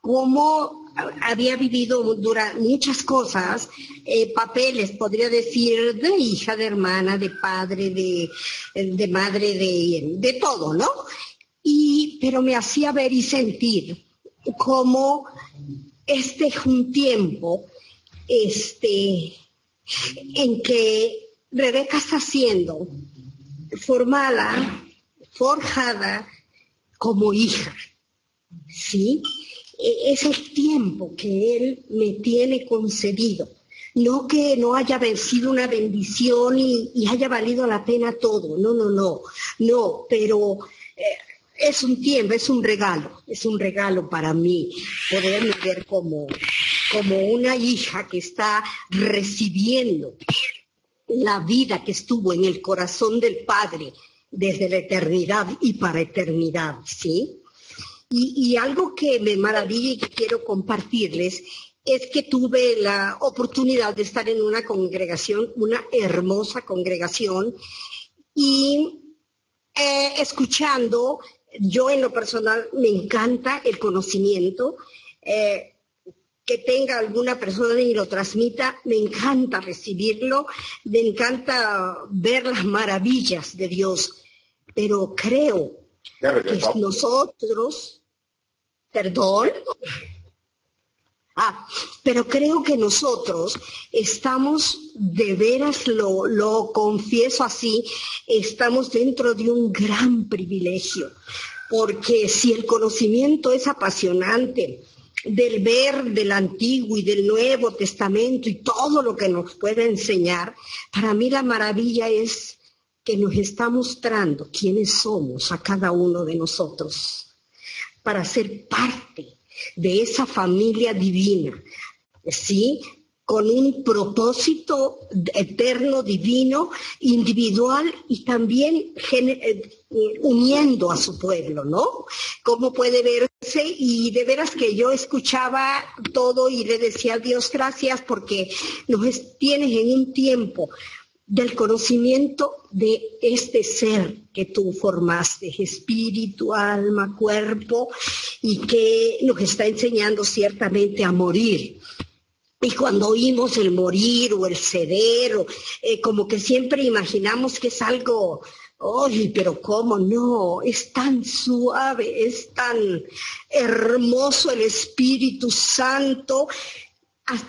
cómo había vivido durante muchas cosas, papeles, podría decir, de hija, de hermana, de padre, de madre, de todo, ¿no? Pero me hacía ver y sentir cómo un tiempo en que Rebeca está siendo forjada como hija, ¿sí? Es el tiempo que Él me tiene concedido. No que no haya sido una bendición y haya valido la pena todo. No, pero es un tiempo, es un regalo para mí poderme ver como una hija que está recibiendo la vida que estuvo en el corazón del Padre desde la eternidad y para eternidad, ¿sí? Y algo que me maravilla y que quiero compartirles es que tuve la oportunidad de estar en una congregación, una hermosa congregación, y escuchando, yo en lo personal me encanta el conocimiento, que tenga alguna persona y lo transmita, me encanta recibirlo, me encanta ver las maravillas de Dios, pero creo que nosotros... Perdón. Pero creo que nosotros estamos, de veras lo confieso así, estamos dentro de un gran privilegio, porque si el conocimiento es apasionante, del ver del Antiguo y del Nuevo Testamento y todo lo que nos puede enseñar, para mí la maravilla es que nos está mostrando quiénes somos a cada uno de nosotros, para ser parte de esa familia divina, ¿sí? con un propósito eterno, divino, individual y también uniendo a su pueblo, ¿no? ¿Cómo puede verse? Y de veras que yo escuchaba todo y le decía a Dios gracias porque nos tienes en un tiempo del conocimiento de este ser que tú formaste, espíritu, alma, cuerpo, y que nos está enseñando ciertamente a morir. Y cuando oímos el morir o el ceder, como que siempre imaginamos que es algo, ¡ay, pero cómo no! Es tan suave, es tan hermoso el Espíritu Santo,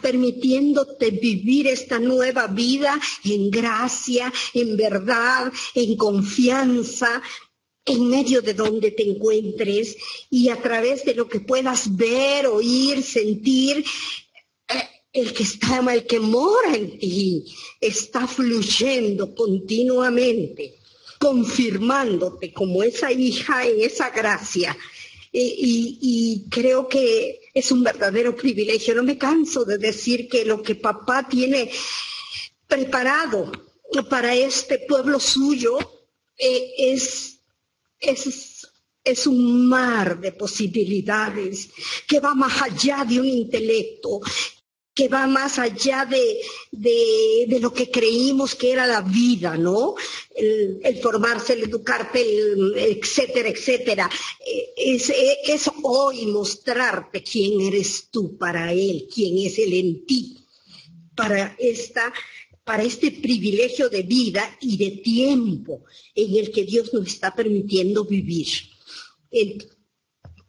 permitiéndote vivir esta nueva vida en gracia, en verdad, en confianza, en medio de donde te encuentres y a través de lo que puedas ver, oír, sentir. El que mora en ti está fluyendo continuamente, confirmándote como esa hija en esa gracia. Y creo que es un verdadero privilegio. No me canso de decir que lo que papá tiene preparado para este pueblo suyo es un mar de posibilidades que va más allá de un intelecto, que va más allá de lo que creímos que era la vida, ¿no? El formarse, el educarte, etcétera, etcétera. Es hoy mostrarte quién eres tú para Él, quién es Él en ti, para este privilegio de vida y de tiempo en el que Dios nos está permitiendo vivir.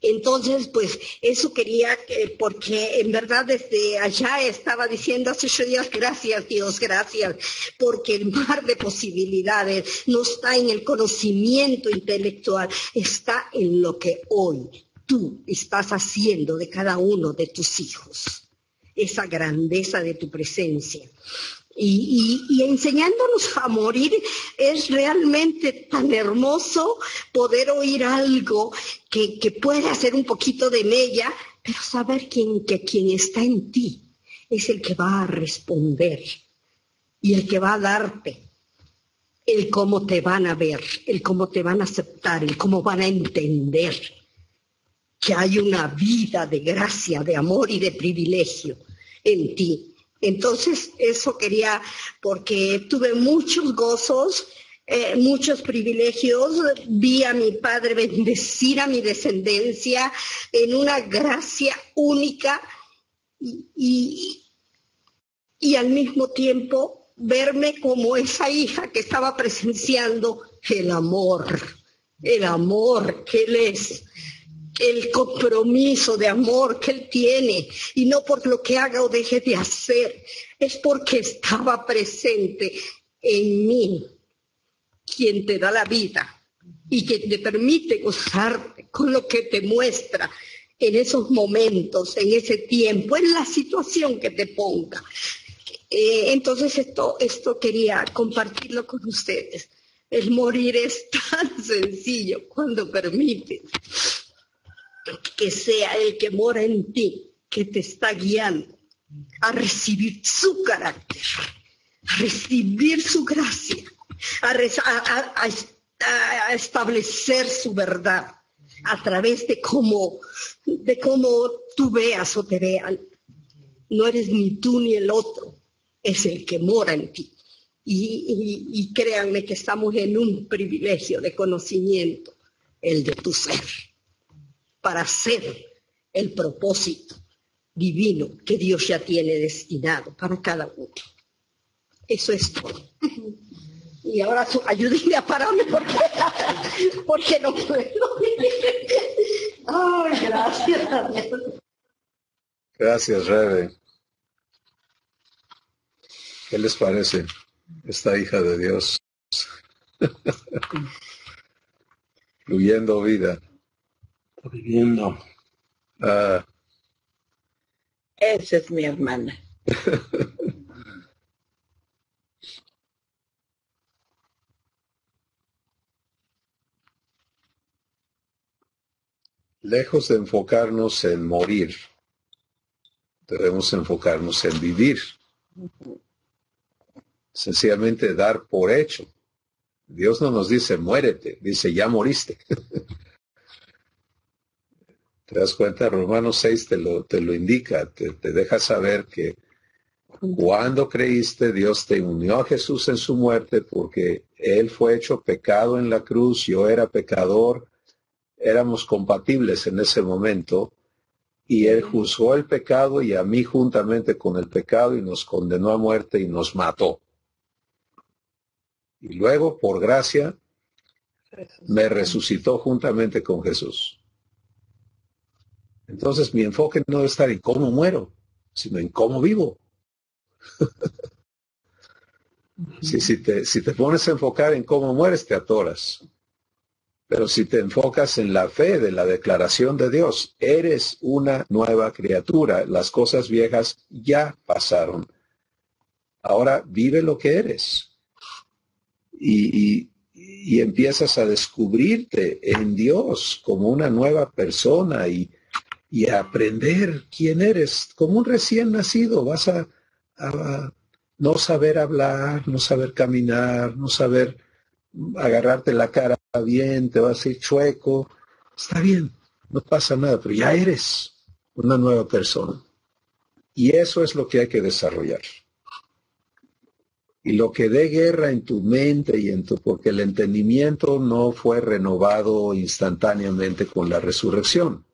Entonces, pues, eso quería, porque en verdad desde allá estaba diciendo hace 8 días, gracias Dios, gracias, porque el mar de posibilidades no está en el conocimiento intelectual, está en lo que hoy tú estás haciendo de cada uno de tus hijos, esa grandeza de tu presencia. Y enseñándonos a morir es realmente tan hermoso poder oír algo que puede hacer un poquito de mella, pero saber que quien está en ti es el que va a responder y el que va a darte el cómo te van a ver, el cómo te van a aceptar, el cómo van a entender que hay una vida de gracia, de amor y de privilegio en ti. Entonces, eso quería, porque tuve muchos gozos, muchos privilegios, vi a mi padre bendecir a mi descendencia en una gracia única y al mismo tiempo verme como esa hija que estaba presenciando el amor que Él es. El compromiso de amor que Él tiene, y no por lo que haga o deje de hacer, es porque estaba presente en mí, quien te da la vida y que te permite gozarte con lo que te muestra en esos momentos, en ese tiempo, en la situación que te ponga. Entonces esto quería compartirlo con ustedes. El morir es tan sencillo cuando permites que sea el que mora en ti, que te está guiando a recibir su carácter, a recibir su gracia, a establecer su verdad a través de cómo tú veas o te vean. No eres ni tú ni el otro, es el que mora en ti. Y créanme que estamos en un privilegio de conocimiento, el de tu ser, para hacer el propósito divino que Dios ya tiene destinado para cada uno. Eso es todo. Y ahora ayúdenme a pararme porque no puedo. Ay, gracias. Gracias, Rebe. ¿Qué les parece esta hija de Dios? Fluyendo vida. Viviendo. Esa es mi hermana. Lejos de enfocarnos en morir, debemos enfocarnos en vivir. Sencillamente dar por hecho. Dios no nos dice muérete, dice ya moriste. ¿Te das cuenta? Romanos 6 te lo indica, te deja saber que cuando creíste, Dios te unió a Jesús en su muerte porque Él fue hecho pecado en la cruz, yo era pecador, éramos compatibles en ese momento y Él juzgó el pecado y a mí juntamente con el pecado y nos condenó a muerte y nos mató. Y luego, por gracia, me resucitó juntamente con Jesús. Entonces mi enfoque no debe estar en cómo muero, sino en cómo vivo. Si te pones a enfocar en cómo mueres, te atoras. Pero si te enfocas en la fe de la declaración de Dios, eres una nueva criatura. Las cosas viejas ya pasaron. Ahora vive lo que eres. Y empiezas a descubrirte en Dios como una nueva persona y a aprender quién eres. Como un recién nacido vas a no saber hablar, no saber caminar, no saber agarrarte la cara bien, te vas a ir chueco. Está bien, no pasa nada, pero ya eres una nueva persona. Y eso es lo que hay que desarrollar. Y lo que dé guerra en tu mente y porque el entendimiento no fue renovado instantáneamente con la resurrección.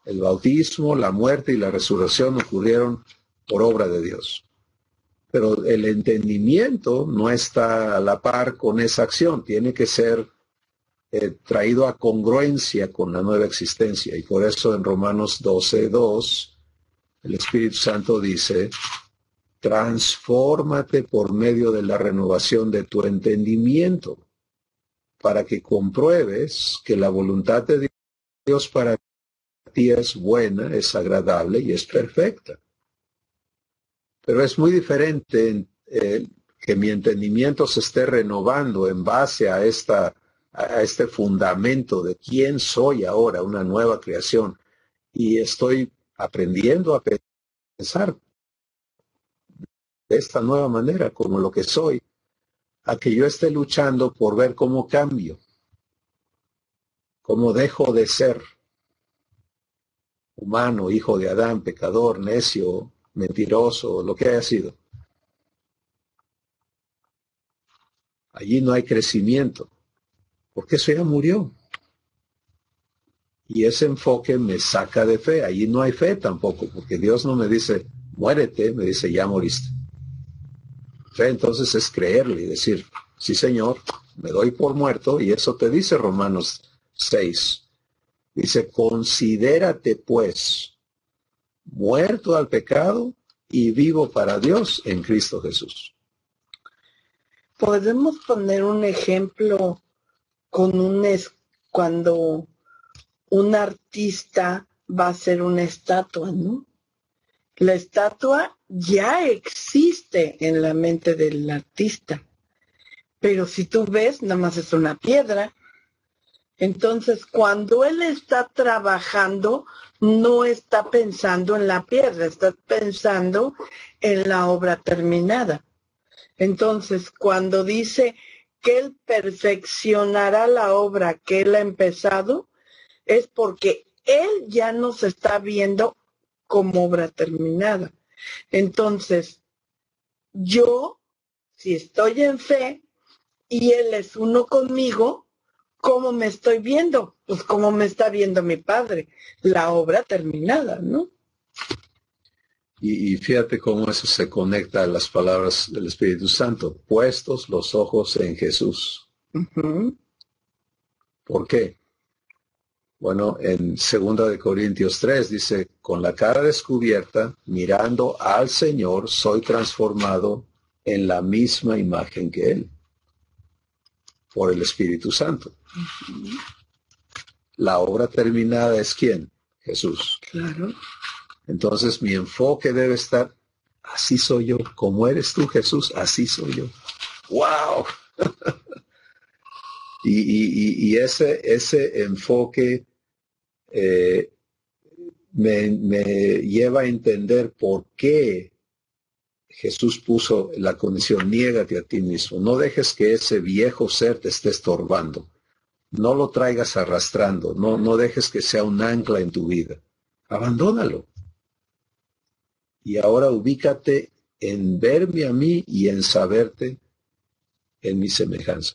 El bautismo, la muerte y la resurrección ocurrieron por obra de Dios. Pero el entendimiento no está a la par con esa acción. Tiene que ser traído a congruencia con la nueva existencia. Y por eso en Romanos 12:2, el Espíritu Santo dice, transfórmate por medio de la renovación de tu entendimiento para que compruebes que la voluntad de Dios para ti es buena, es agradable y es perfecta. Pero es muy diferente que mi entendimiento se esté renovando en base a este fundamento de quién soy ahora, una nueva creación, y estoy aprendiendo a pensar de esta nueva manera, como lo que soy, a que yo esté luchando por ver cómo cambio, cómo dejo de ser humano, hijo de Adán, pecador, necio, mentiroso, lo que haya sido. Allí no hay crecimiento, porque eso ya murió. Y ese enfoque me saca de fe. Allí no hay fe tampoco, porque Dios no me dice, muérete, me dice, ya moriste. Fe entonces es creerle y decir, sí Señor, me doy por muerto, y eso te dice Romanos 6. Dice, considérate pues muerto al pecado y vivo para Dios en Cristo Jesús. Podemos poner un ejemplo con cuando un artista va a hacer una estatua, ¿no? La estatua ya existe en la mente del artista, pero si tú ves, nada más es una piedra. Entonces, cuando él está trabajando, no está pensando en la piedra, está pensando en la obra terminada. Entonces, cuando dice que él perfeccionará la obra que él ha empezado, es porque él ya nos está viendo como obra terminada. Entonces, yo, si estoy en fe y él es uno conmigo, ¿cómo me estoy viendo? Pues como me está viendo mi Padre, la obra terminada, ¿no? Y fíjate cómo eso se conecta a las palabras del Espíritu Santo. Puestos los ojos en Jesús. Uh-huh. ¿Por qué? Bueno, en 2 Corintios 3 dice, con la cara descubierta, mirando al Señor, soy transformado en la misma imagen que Él. Por el Espíritu Santo. Uh-huh. La obra terminada es ¿quién? Jesús. Claro. Entonces mi enfoque debe estar, así soy yo, como eres tú Jesús, así soy yo. ¡Wow! y ese enfoque me lleva a entender por qué Jesús puso la condición, niégate a ti mismo. No dejes que ese viejo ser te esté estorbando. No lo traigas arrastrando. No dejes que sea un ancla en tu vida. Abandónalo. Y ahora ubícate en verme a mí y en saberte en mi semejanza.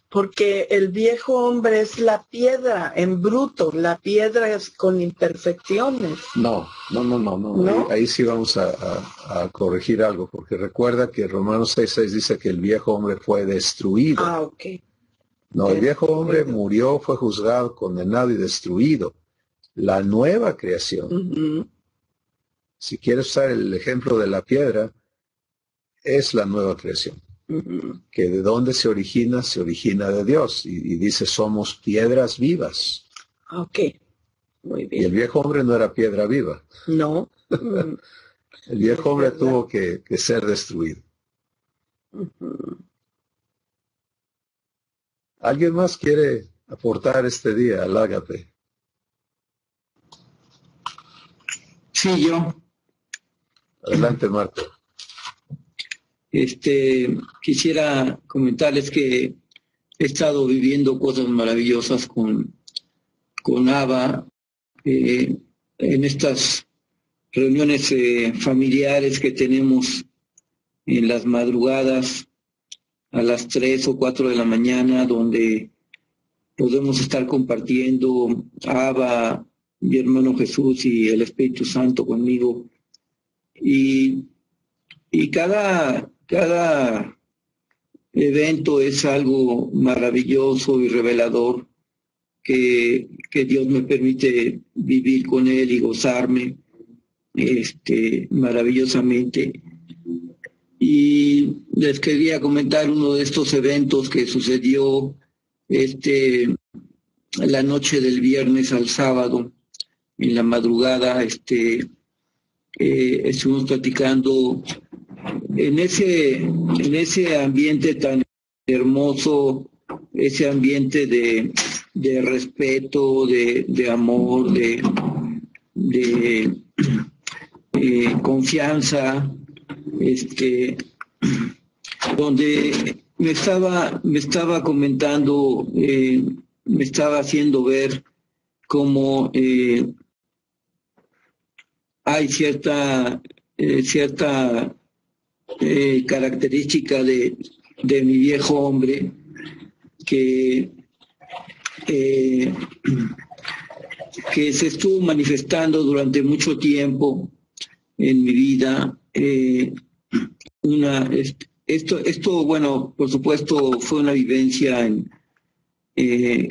Porque el viejo hombre es la piedra en bruto, la piedra es con imperfecciones. No. ¿No? Ahí sí vamos a corregir algo, porque recuerda que Romanos 6:6 dice que el viejo hombre fue destruido. Ah, ok. No, el viejo hombre murió, fue juzgado, condenado y destruido. La nueva creación. Ujú. Si quieres usar el ejemplo de la piedra, es la nueva creación. Ujú. Que de dónde se origina de Dios. Y dice, somos piedras vivas. Ok, muy Y el bien. viejo hombre no era piedra viva. No. Mm, El viejo hombre verdad. tuvo que ser destruido. ujú. ¿Alguien más quiere aportar este día al ágape? Sí, yo. Adelante, Marco. Quisiera comentarles que he estado viviendo cosas maravillosas con Abba en estas reuniones familiares que tenemos en las madrugadas a las 3 o 4 de la mañana, donde podemos estar compartiendo Abba, mi hermano Jesús y el Espíritu Santo conmigo. Y cada evento es algo maravilloso y revelador que Dios me permite vivir con Él y gozarme maravillosamente. Y les quería comentar uno de estos eventos que sucedió la noche del viernes al sábado, en la madrugada. Estuvimos platicando en ese ambiente tan hermoso, ese ambiente de respeto, de amor, de confianza, donde me estaba comentando, me estaba haciendo ver cómo hay cierta característica de mi viejo hombre que se estuvo manifestando durante mucho tiempo en mi vida. Esto, bueno, por supuesto, fue una vivencia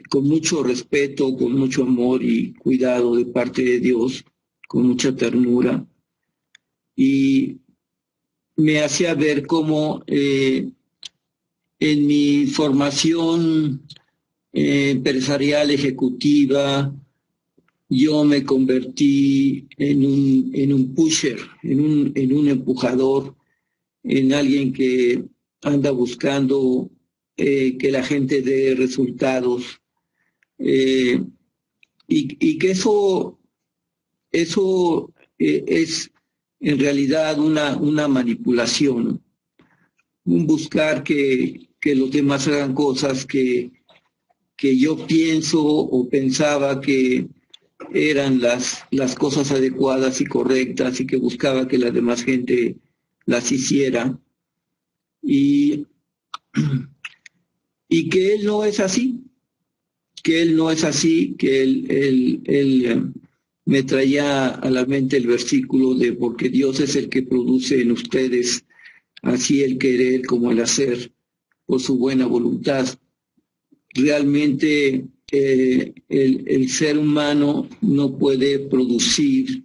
con mucho respeto, con mucho amor y cuidado de parte de Dios, con mucha ternura. Y me hacía ver cómo en mi formación empresarial ejecutiva, yo me convertí en un pusher, en un empujador, en alguien que anda buscando que la gente dé resultados, y que eso es en realidad una manipulación, un buscar que los demás hagan cosas que yo pienso o pensaba que eran las cosas adecuadas y correctas, y que buscaba que la demás gente las hiciera, y que él no es así, que él me traía a la mente el versículo de porque Dios es el que produce en ustedes así el querer como el hacer por su buena voluntad. Realmente el ser humano no puede producir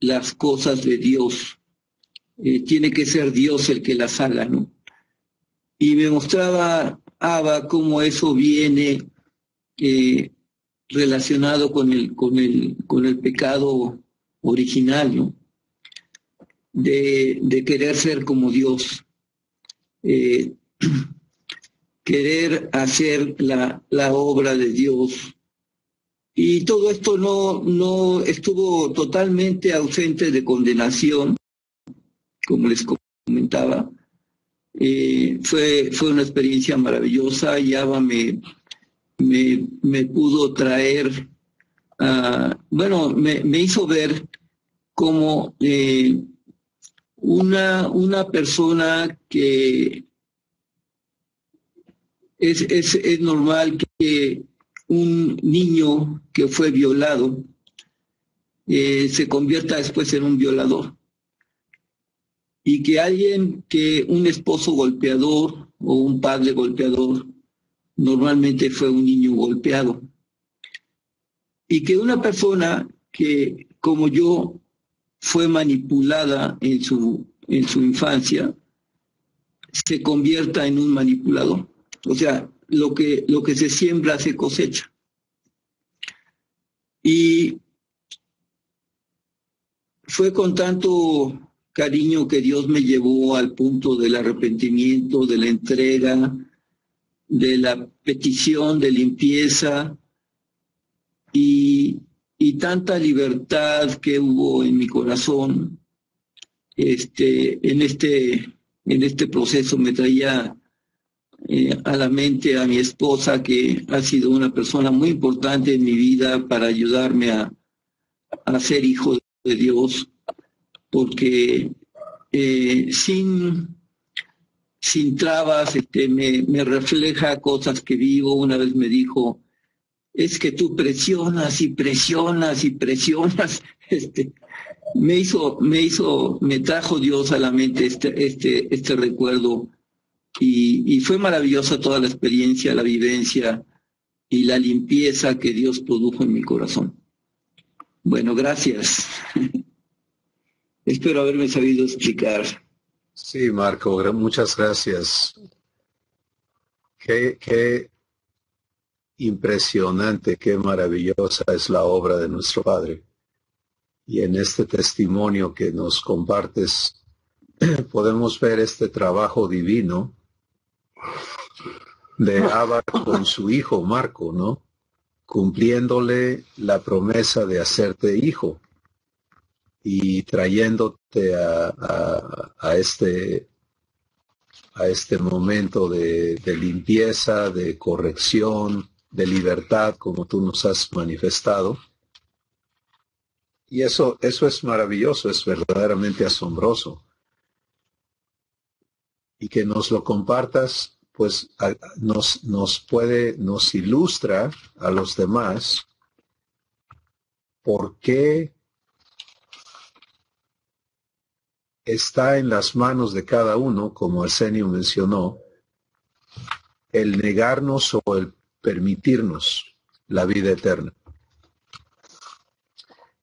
las cosas de Dios. Tiene que ser Dios el que las haga, ¿no? Y me mostraba Abba cómo eso viene relacionado con el pecado original, ¿no? De querer ser como Dios, querer hacer la obra de Dios. Y todo esto no estuvo totalmente ausente de condenación, como les comentaba. Fue una experiencia maravillosa. Y Abba me pudo traer, me hizo ver como una persona que es normal que un niño que fue violado se convierta después en un violador. Y que un esposo golpeador o un padre golpeador normalmente fue un niño golpeado. Y que una persona que, como yo, fue manipulada en su infancia, se convierta en un manipulador. O sea, lo que se siembra se cosecha. Y fue con tanto cariño que Dios me llevó al punto del arrepentimiento, de la entrega, de la petición de limpieza y tanta libertad que hubo en mi corazón. En este proceso me traía a la mente a mi esposa, que ha sido una persona muy importante en mi vida para ayudarme a ser hijo de Dios, porque sin trabas me refleja cosas que vivo. Una vez me dijo: es que tú presionas y presionas y presionas. Me trajo Dios a la mente este recuerdo, y fue maravillosa toda la experiencia, la vivencia y la limpieza que Dios produjo en mi corazón. Bueno, gracias. Espero haberme sabido explicar. Sí, Marco, muchas gracias. Qué impresionante, qué maravillosa es la obra de nuestro Padre. Y en este testimonio que nos compartes, podemos ver este trabajo divino de Abba con su hijo Marco, ¿no? Cumpliéndole la promesa de hacerte hijo y trayéndote a este momento de limpieza, de corrección, de libertad, como tú nos has manifestado. Y eso es maravilloso, es verdaderamente asombroso. Y que nos lo compartas, pues nos ilustra a los demás por qué está en las manos de cada uno, como Arsenio mencionó, el negarnos o el permitirnos la vida eterna.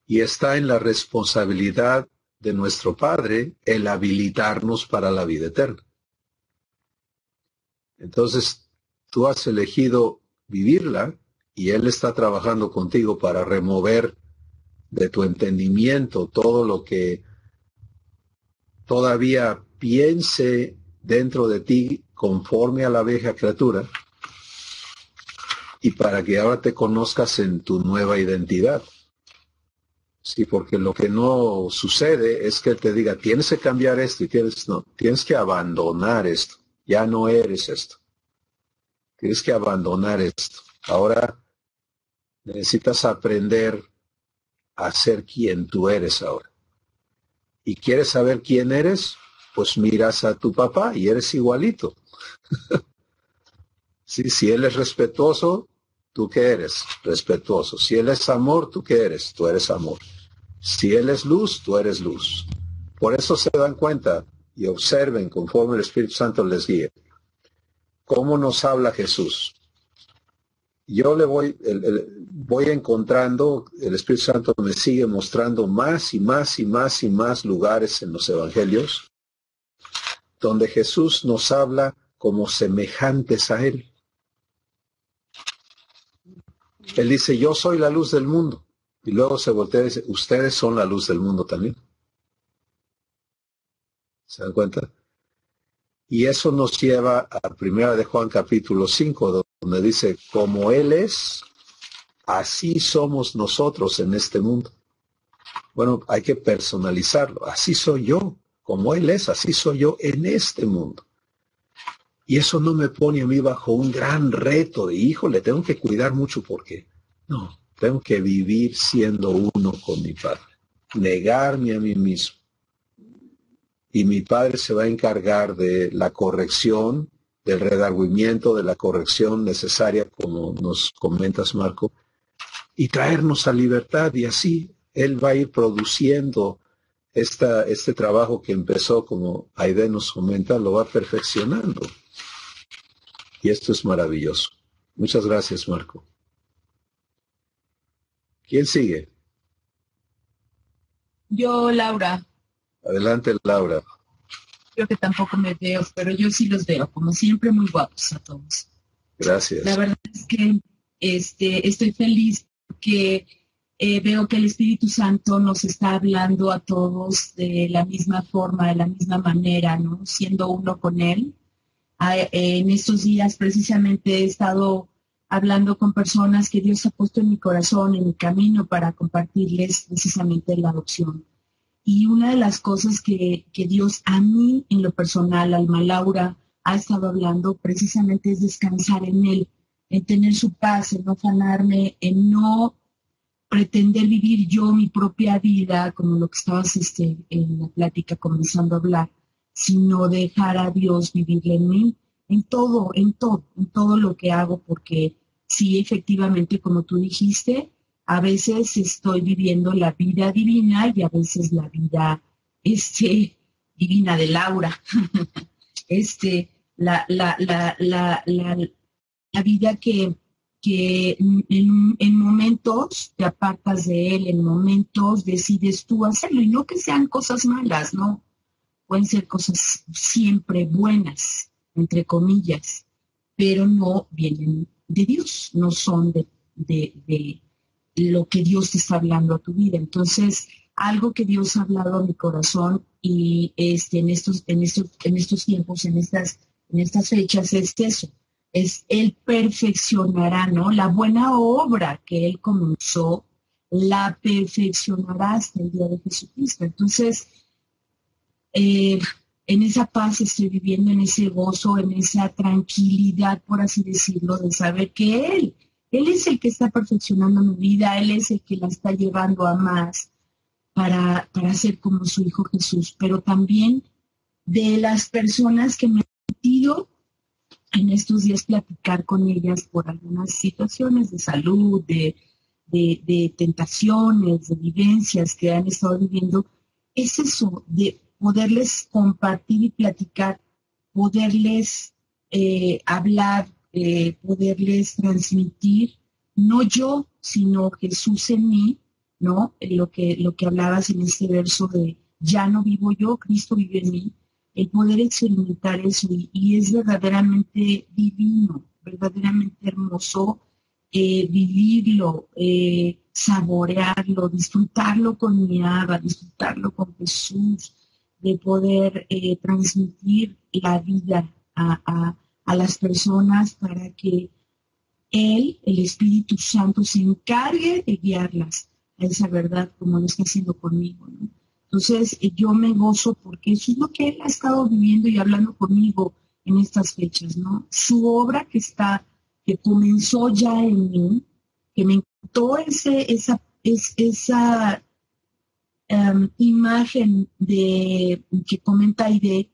Y está en la responsabilidad de nuestro Padre el habilitarnos para la vida eterna. Entonces, tú has elegido vivirla y Él está trabajando contigo para remover de tu entendimiento todo lo que todavía piense dentro de ti conforme a la vieja criatura, y para que ahora te conozcas en tu nueva identidad. Sí, porque lo que no sucede es que Él te diga: tienes que cambiar esto, y tienes que abandonar esto. Ya no eres esto. Tienes que abandonar esto. Ahora necesitas aprender a ser quien tú eres ahora. ¿Y quieres saber quién eres? Pues miras a tu papá y eres igualito. Sí, si Él es respetuoso, ¿tú qué eres? Respetuoso. Si Él es amor, ¿tú qué eres? Tú eres amor. Si Él es luz, tú eres luz. Por eso se dan cuenta y observen conforme el Espíritu Santo les guíe. ¿Cómo nos habla Jesús? Yo voy encontrando, el Espíritu Santo me sigue mostrando más y más y más y más lugares en los evangelios donde Jesús nos habla como semejantes a Él. Él dice: yo soy la luz del mundo. Y luego se voltea y dice: ustedes son la luz del mundo también. ¿Se dan cuenta? Y eso nos lleva a 1 de Juan capítulo 5, donde dice: como Él es, así somos nosotros en este mundo. Bueno, hay que personalizarlo. Así soy yo, como Él es, así soy yo en este mundo. Y eso no me pone a mí bajo un gran reto de, híjole, tengo que cuidar mucho porque no, tengo que vivir siendo uno con mi Padre, negarme a mí mismo. Y mi Padre se va a encargar de la corrección, del redargüimiento, de la corrección necesaria, como nos comentas, Marco, y traernos a libertad. Y así Él va a ir produciendo este trabajo que empezó, como Aide nos comenta, lo va perfeccionando. Y esto es maravilloso. Muchas gracias, Marco. ¿Quién sigue? Yo, Laura. Adelante, Laura. Creo que tampoco me veo, pero yo sí los veo, como siempre, muy guapos a todos. Gracias. La verdad es que estoy feliz porque veo que el Espíritu Santo nos está hablando a todos de la misma forma, de la misma manera, ¿no? Siendo uno con Él. En estos días precisamente he estado hablando con personas que Dios ha puesto en mi corazón, en mi camino, para compartirles precisamente la adopción. Y una de las cosas que Dios a mí, en lo personal, Alma Laura, ha estado hablando precisamente es descansar en Él, en tener su paz, en no afanarme, en no pretender vivir yo mi propia vida, como lo que estabas en la plática comenzando a hablar, sino dejar a Dios vivirle en mí, en todo lo que hago, porque sí, efectivamente, como tú dijiste, a veces estoy viviendo la vida divina y a veces la vida divina de Laura. La vida que en momentos te apartas de Él, en momentos decides tú hacerlo, y no que sean cosas malas, no, pueden ser cosas siempre buenas, entre comillas, pero no vienen de Dios, no son de lo que Dios te está hablando a tu vida. Entonces, algo que Dios ha hablado a mi corazón y en estos tiempos, en estas fechas, es eso, es Él perfeccionará, ¿no? La buena obra que Él comenzó, la perfeccionará hasta el día de Jesucristo. Entonces, en esa paz estoy viviendo, en ese gozo, en esa tranquilidad, por así decirlo, de saber que Él es el que está perfeccionando mi vida, Él es el que la está llevando a más para ser como su Hijo Jesús, pero también de las personas que me han permitido en estos días platicar con ellas por algunas situaciones de salud, de tentaciones, de vivencias que han estado viviendo, es eso, de poderles compartir y platicar, poderles hablar, poderles transmitir, no yo, sino Jesús en mí, ¿no? Lo que hablabas en este verso de ya no vivo yo, Cristo vive en mí, el poder experimentar eso, y es verdaderamente divino, verdaderamente hermoso vivirlo, saborearlo, disfrutarlo con mi Abba, disfrutarlo con Jesús, de poder transmitir la vida a las personas para que Él, el Espíritu Santo, se encargue de guiarlas a esa verdad como lo está haciendo conmigo, ¿no? Entonces, yo me gozo porque eso es lo que Él ha estado viviendo y hablando conmigo en estas fechas, ¿no? Su obra que comenzó ya en mí, que me encantó esa imagen que comenta Aide,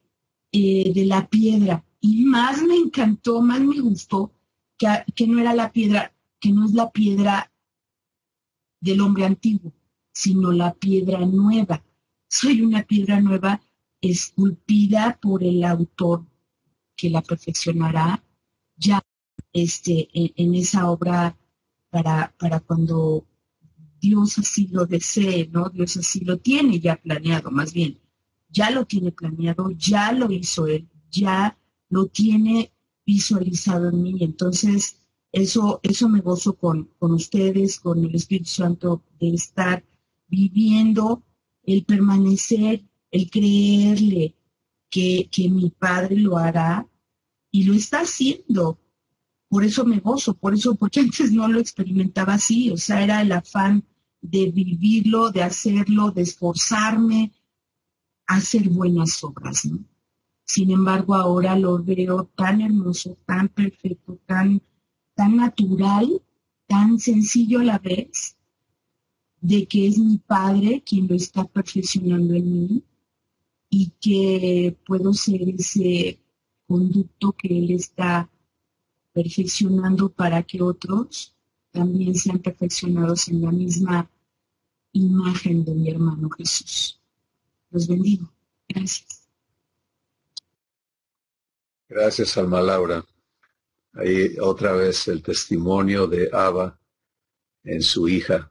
de la piedra, y más me encantó, más me gustó que no era la piedra, que no es la piedra del hombre antiguo, sino la piedra nueva. Soy una piedra nueva esculpida por el autor que la perfeccionará ya en esa obra para cuando Dios así lo desee, ¿no? Dios así lo tiene ya planeado, más bien, ya lo tiene planeado, ya lo hizo Él, ya lo tiene visualizado en mí. Entonces, eso me gozo con ustedes, con el Espíritu Santo, de estar viviendo, el permanecer, el creerle que mi Padre lo hará y lo está haciendo. Por eso me gozo, porque antes no lo experimentaba así, o sea, era el afán de vivirlo, de hacerlo, de esforzarme, hacer buenas obras, ¿no? Sin embargo, ahora lo veo tan hermoso, tan perfecto, tan natural, tan sencillo a la vez, de que es mi Padre quien lo está perfeccionando en mí y que puedo ser ese conducto que Él está perfeccionando para que otros también sean perfeccionados en la misma imagen de mi hermano Jesús. Los bendigo. Gracias. Gracias, Alma Laura. Ahí otra vez el testimonio de Abba en su hija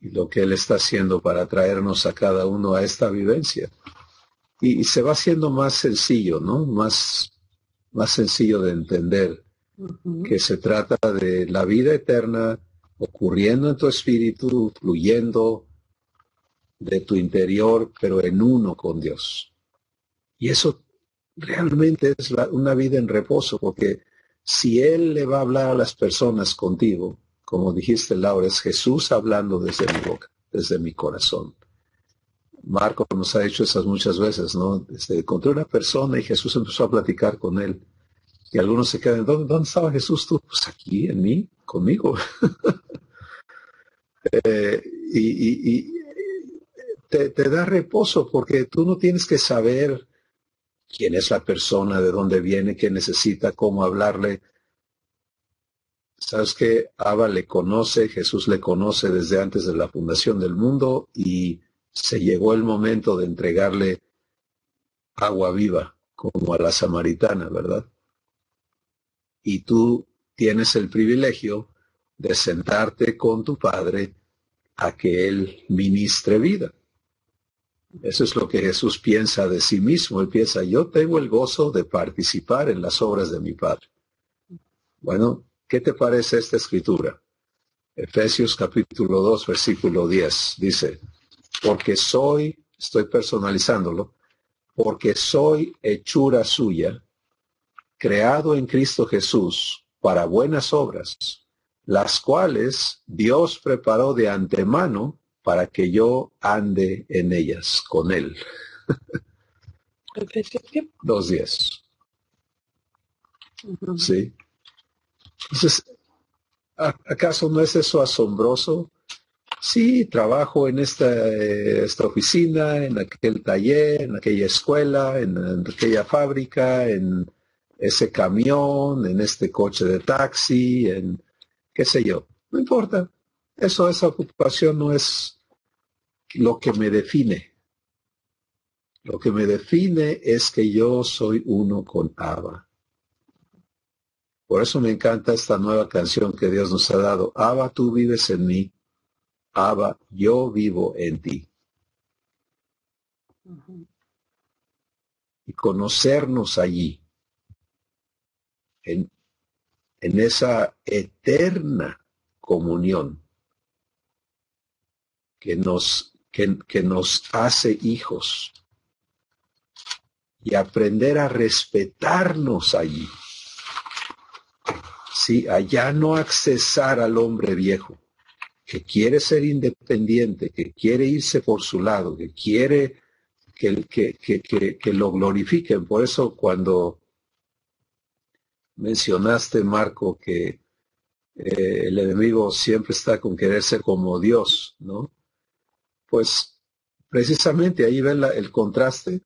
y lo que Él está haciendo para traernos a cada uno a esta vivencia. Y se va haciendo más sencillo, ¿no? Más sencillo de entender que se trata de la vida eterna ocurriendo en tu espíritu, fluyendo de tu interior, pero en uno con Dios. Y eso realmente es una vida en reposo, porque si Él le va a hablar a las personas contigo, como dijiste, Laura, es Jesús hablando desde mi boca, desde mi corazón. Marco nos ha dicho esas muchas veces, ¿no? Encontré una persona y Jesús empezó a platicar con él. Y algunos se quedan, ¿dónde estaba Jesús tú? Pues aquí, en mí, conmigo. Y te da reposo porque tú no tienes que saber quién es la persona, de dónde viene, qué necesita, cómo hablarle. Sabes que Abba le conoce, Jesús le conoce desde antes de la fundación del mundo y se llegó el momento de entregarle agua viva, como a la samaritana, ¿verdad? Y tú tienes el privilegio de sentarte con tu Padre a que Él ministre vida. Eso es lo que Jesús piensa de sí mismo. Él piensa, yo tengo el gozo de participar en las obras de mi Padre. Bueno, ¿qué te parece esta escritura? Efesios capítulo 2, versículo 10, dice, porque estoy personalizándolo, porque soy hechura suya, creado en Cristo Jesús para buenas obras, las cuales Dios preparó de antemano para que yo ande en ellas con Él. 2:10. ¿Sí? Entonces, ¿acaso no es eso asombroso? Sí, trabajo en esta oficina, en aquel taller, en aquella escuela, en aquella fábrica, en ese camión, en este coche de taxi, en qué sé yo. No importa. Esa ocupación no es lo que me define. Lo que me define es que yo soy uno con Abba. Por eso me encanta esta nueva canción que Dios nos ha dado. Abba, tú vives en mí. Abba, yo vivo en ti. Y conocernos allí, en esa eterna comunión que nos hace hijos, y aprender a respetarnos allí. Sí, allá no accesar al hombre viejo, que quiere ser independiente, que quiere irse por su lado, que quiere que lo glorifiquen. Por eso cuando mencionaste, Marco, que el enemigo siempre está con querer ser como Dios, ¿no? Pues precisamente ahí ven el contraste,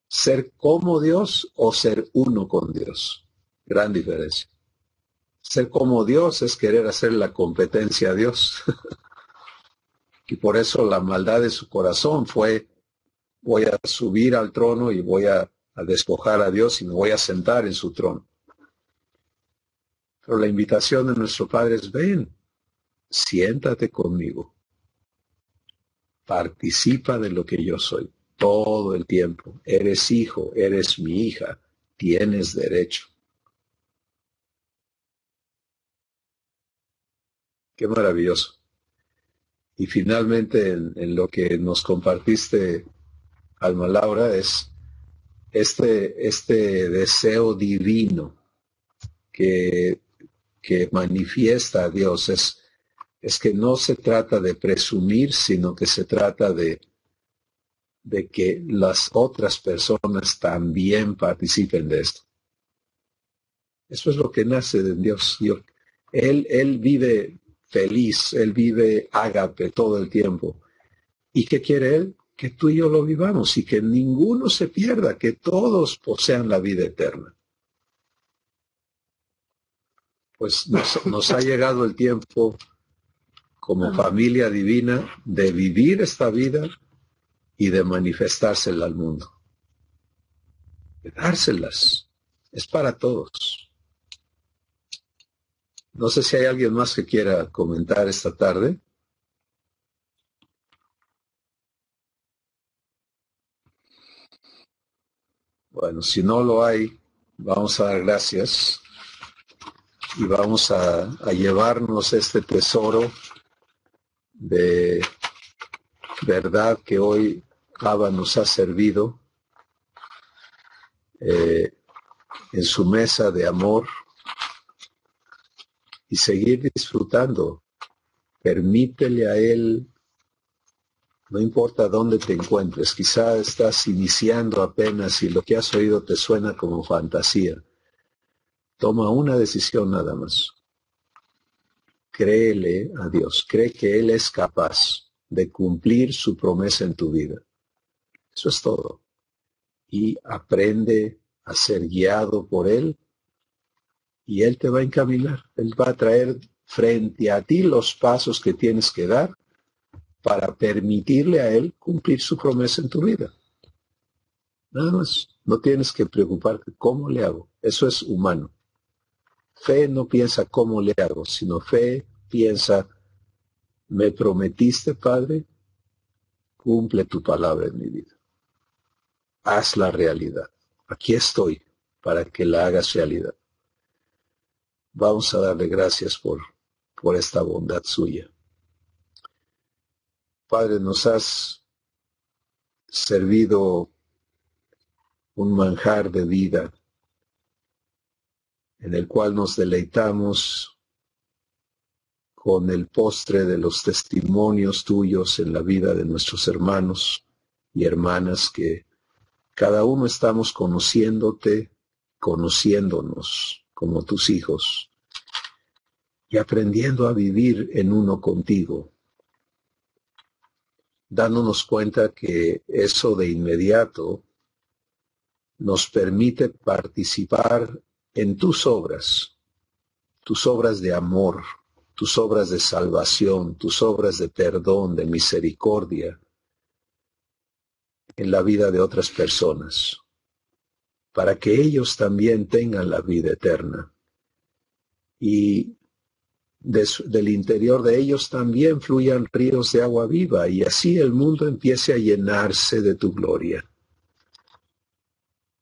ser como Dios o ser uno con Dios. Gran diferencia. Ser como Dios es querer hacer la competencia a Dios. Y por eso la maldad de su corazón fue, voy a subir al trono y voy a despojar a Dios y me voy a sentar en su trono. Pero la invitación de nuestro Padre es, ven, siéntate conmigo. Participa de lo que yo soy todo el tiempo. Eres hijo, eres mi hija, tienes derecho. Qué maravilloso. Y finalmente en lo que nos compartiste, Alma Laura, es este deseo divino que manifiesta a Dios. Es que no se trata de presumir, sino que se trata de de que las otras personas también participen de esto. Eso es lo que nace de Dios. Él vive feliz, Él vive ágape todo el tiempo. ¿Y qué quiere Él? Que tú y yo lo vivamos y que ninguno se pierda, que todos posean la vida eterna. Pues nos ha llegado el tiempo como familia divina de vivir esta vida y de manifestársela al mundo. De dárselas. Es para todos. No sé si hay alguien más que quiera comentar esta tarde. Bueno, si no lo hay, vamos a dar gracias y vamos a llevarnos este tesoro de verdad que hoy Abba nos ha servido en su mesa de amor y seguir disfrutando. Permítele a Él, no importa dónde te encuentres, quizá estás iniciando apenas y lo que has oído te suena como fantasía. Toma una decisión nada más. Créele a Dios, cree que Él es capaz de cumplir su promesa en tu vida. Eso es todo. Y aprende a ser guiado por Él y Él te va a encaminar. Él va a traer frente a ti los pasos que tienes que dar para permitirle a Él cumplir su promesa en tu vida. Nada más. No tienes que preocuparte cómo le hago. Eso es humano. Fe no piensa cómo le hago, sino fe piensa, me prometiste, Padre, cumple tu palabra en mi vida. Haz la realidad. Aquí estoy para que la hagas realidad. Vamos a darle gracias por esta bondad suya. Padre, nos has servido un manjar de vida en el cual nos deleitamos con el postre de los testimonios tuyos en la vida de nuestros hermanos y hermanas que cada uno estamos conociéndote, conociéndonos como tus hijos y aprendiendo a vivir en uno contigo, dándonos cuenta que eso de inmediato nos permite participar en tus obras de amor, tus obras de salvación, tus obras de perdón, de misericordia en la vida de otras personas, para que ellos también tengan la vida eterna. Y del interior de ellos también fluyan ríos de agua viva, y así el mundo empiece a llenarse de tu gloria.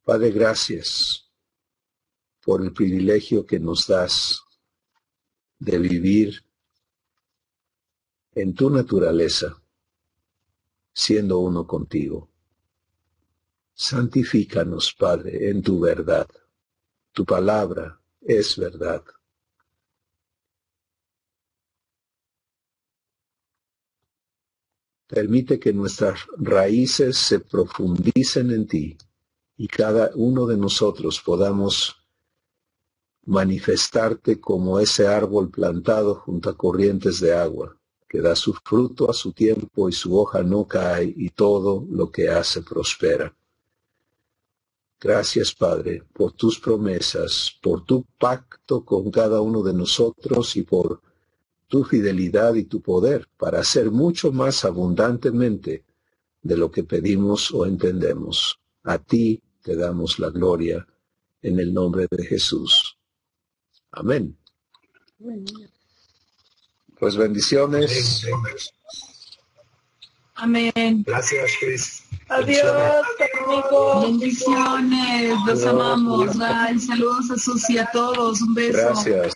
Padre, gracias por el privilegio que nos das de vivir en tu naturaleza, siendo uno contigo. Santifícanos, Padre, en tu verdad. Tu palabra es verdad. Permite que nuestras raíces se profundicen en ti y cada uno de nosotros podamos manifestarte como ese árbol plantado junto a corrientes de agua, que da su fruto a su tiempo y su hoja no cae y todo lo que hace prospera. Gracias, Padre, por tus promesas, por tu pacto con cada uno de nosotros y por tu fidelidad y tu poder para hacer mucho más abundantemente de lo que pedimos o entendemos. A ti te damos la gloria en el nombre de Jesús. Amén. Pues bendiciones. Amén. Gracias, Cris. Adiós, amigos. Bendiciones, los amamos. Ay, saludos a Susi, a todos. Un beso. Gracias.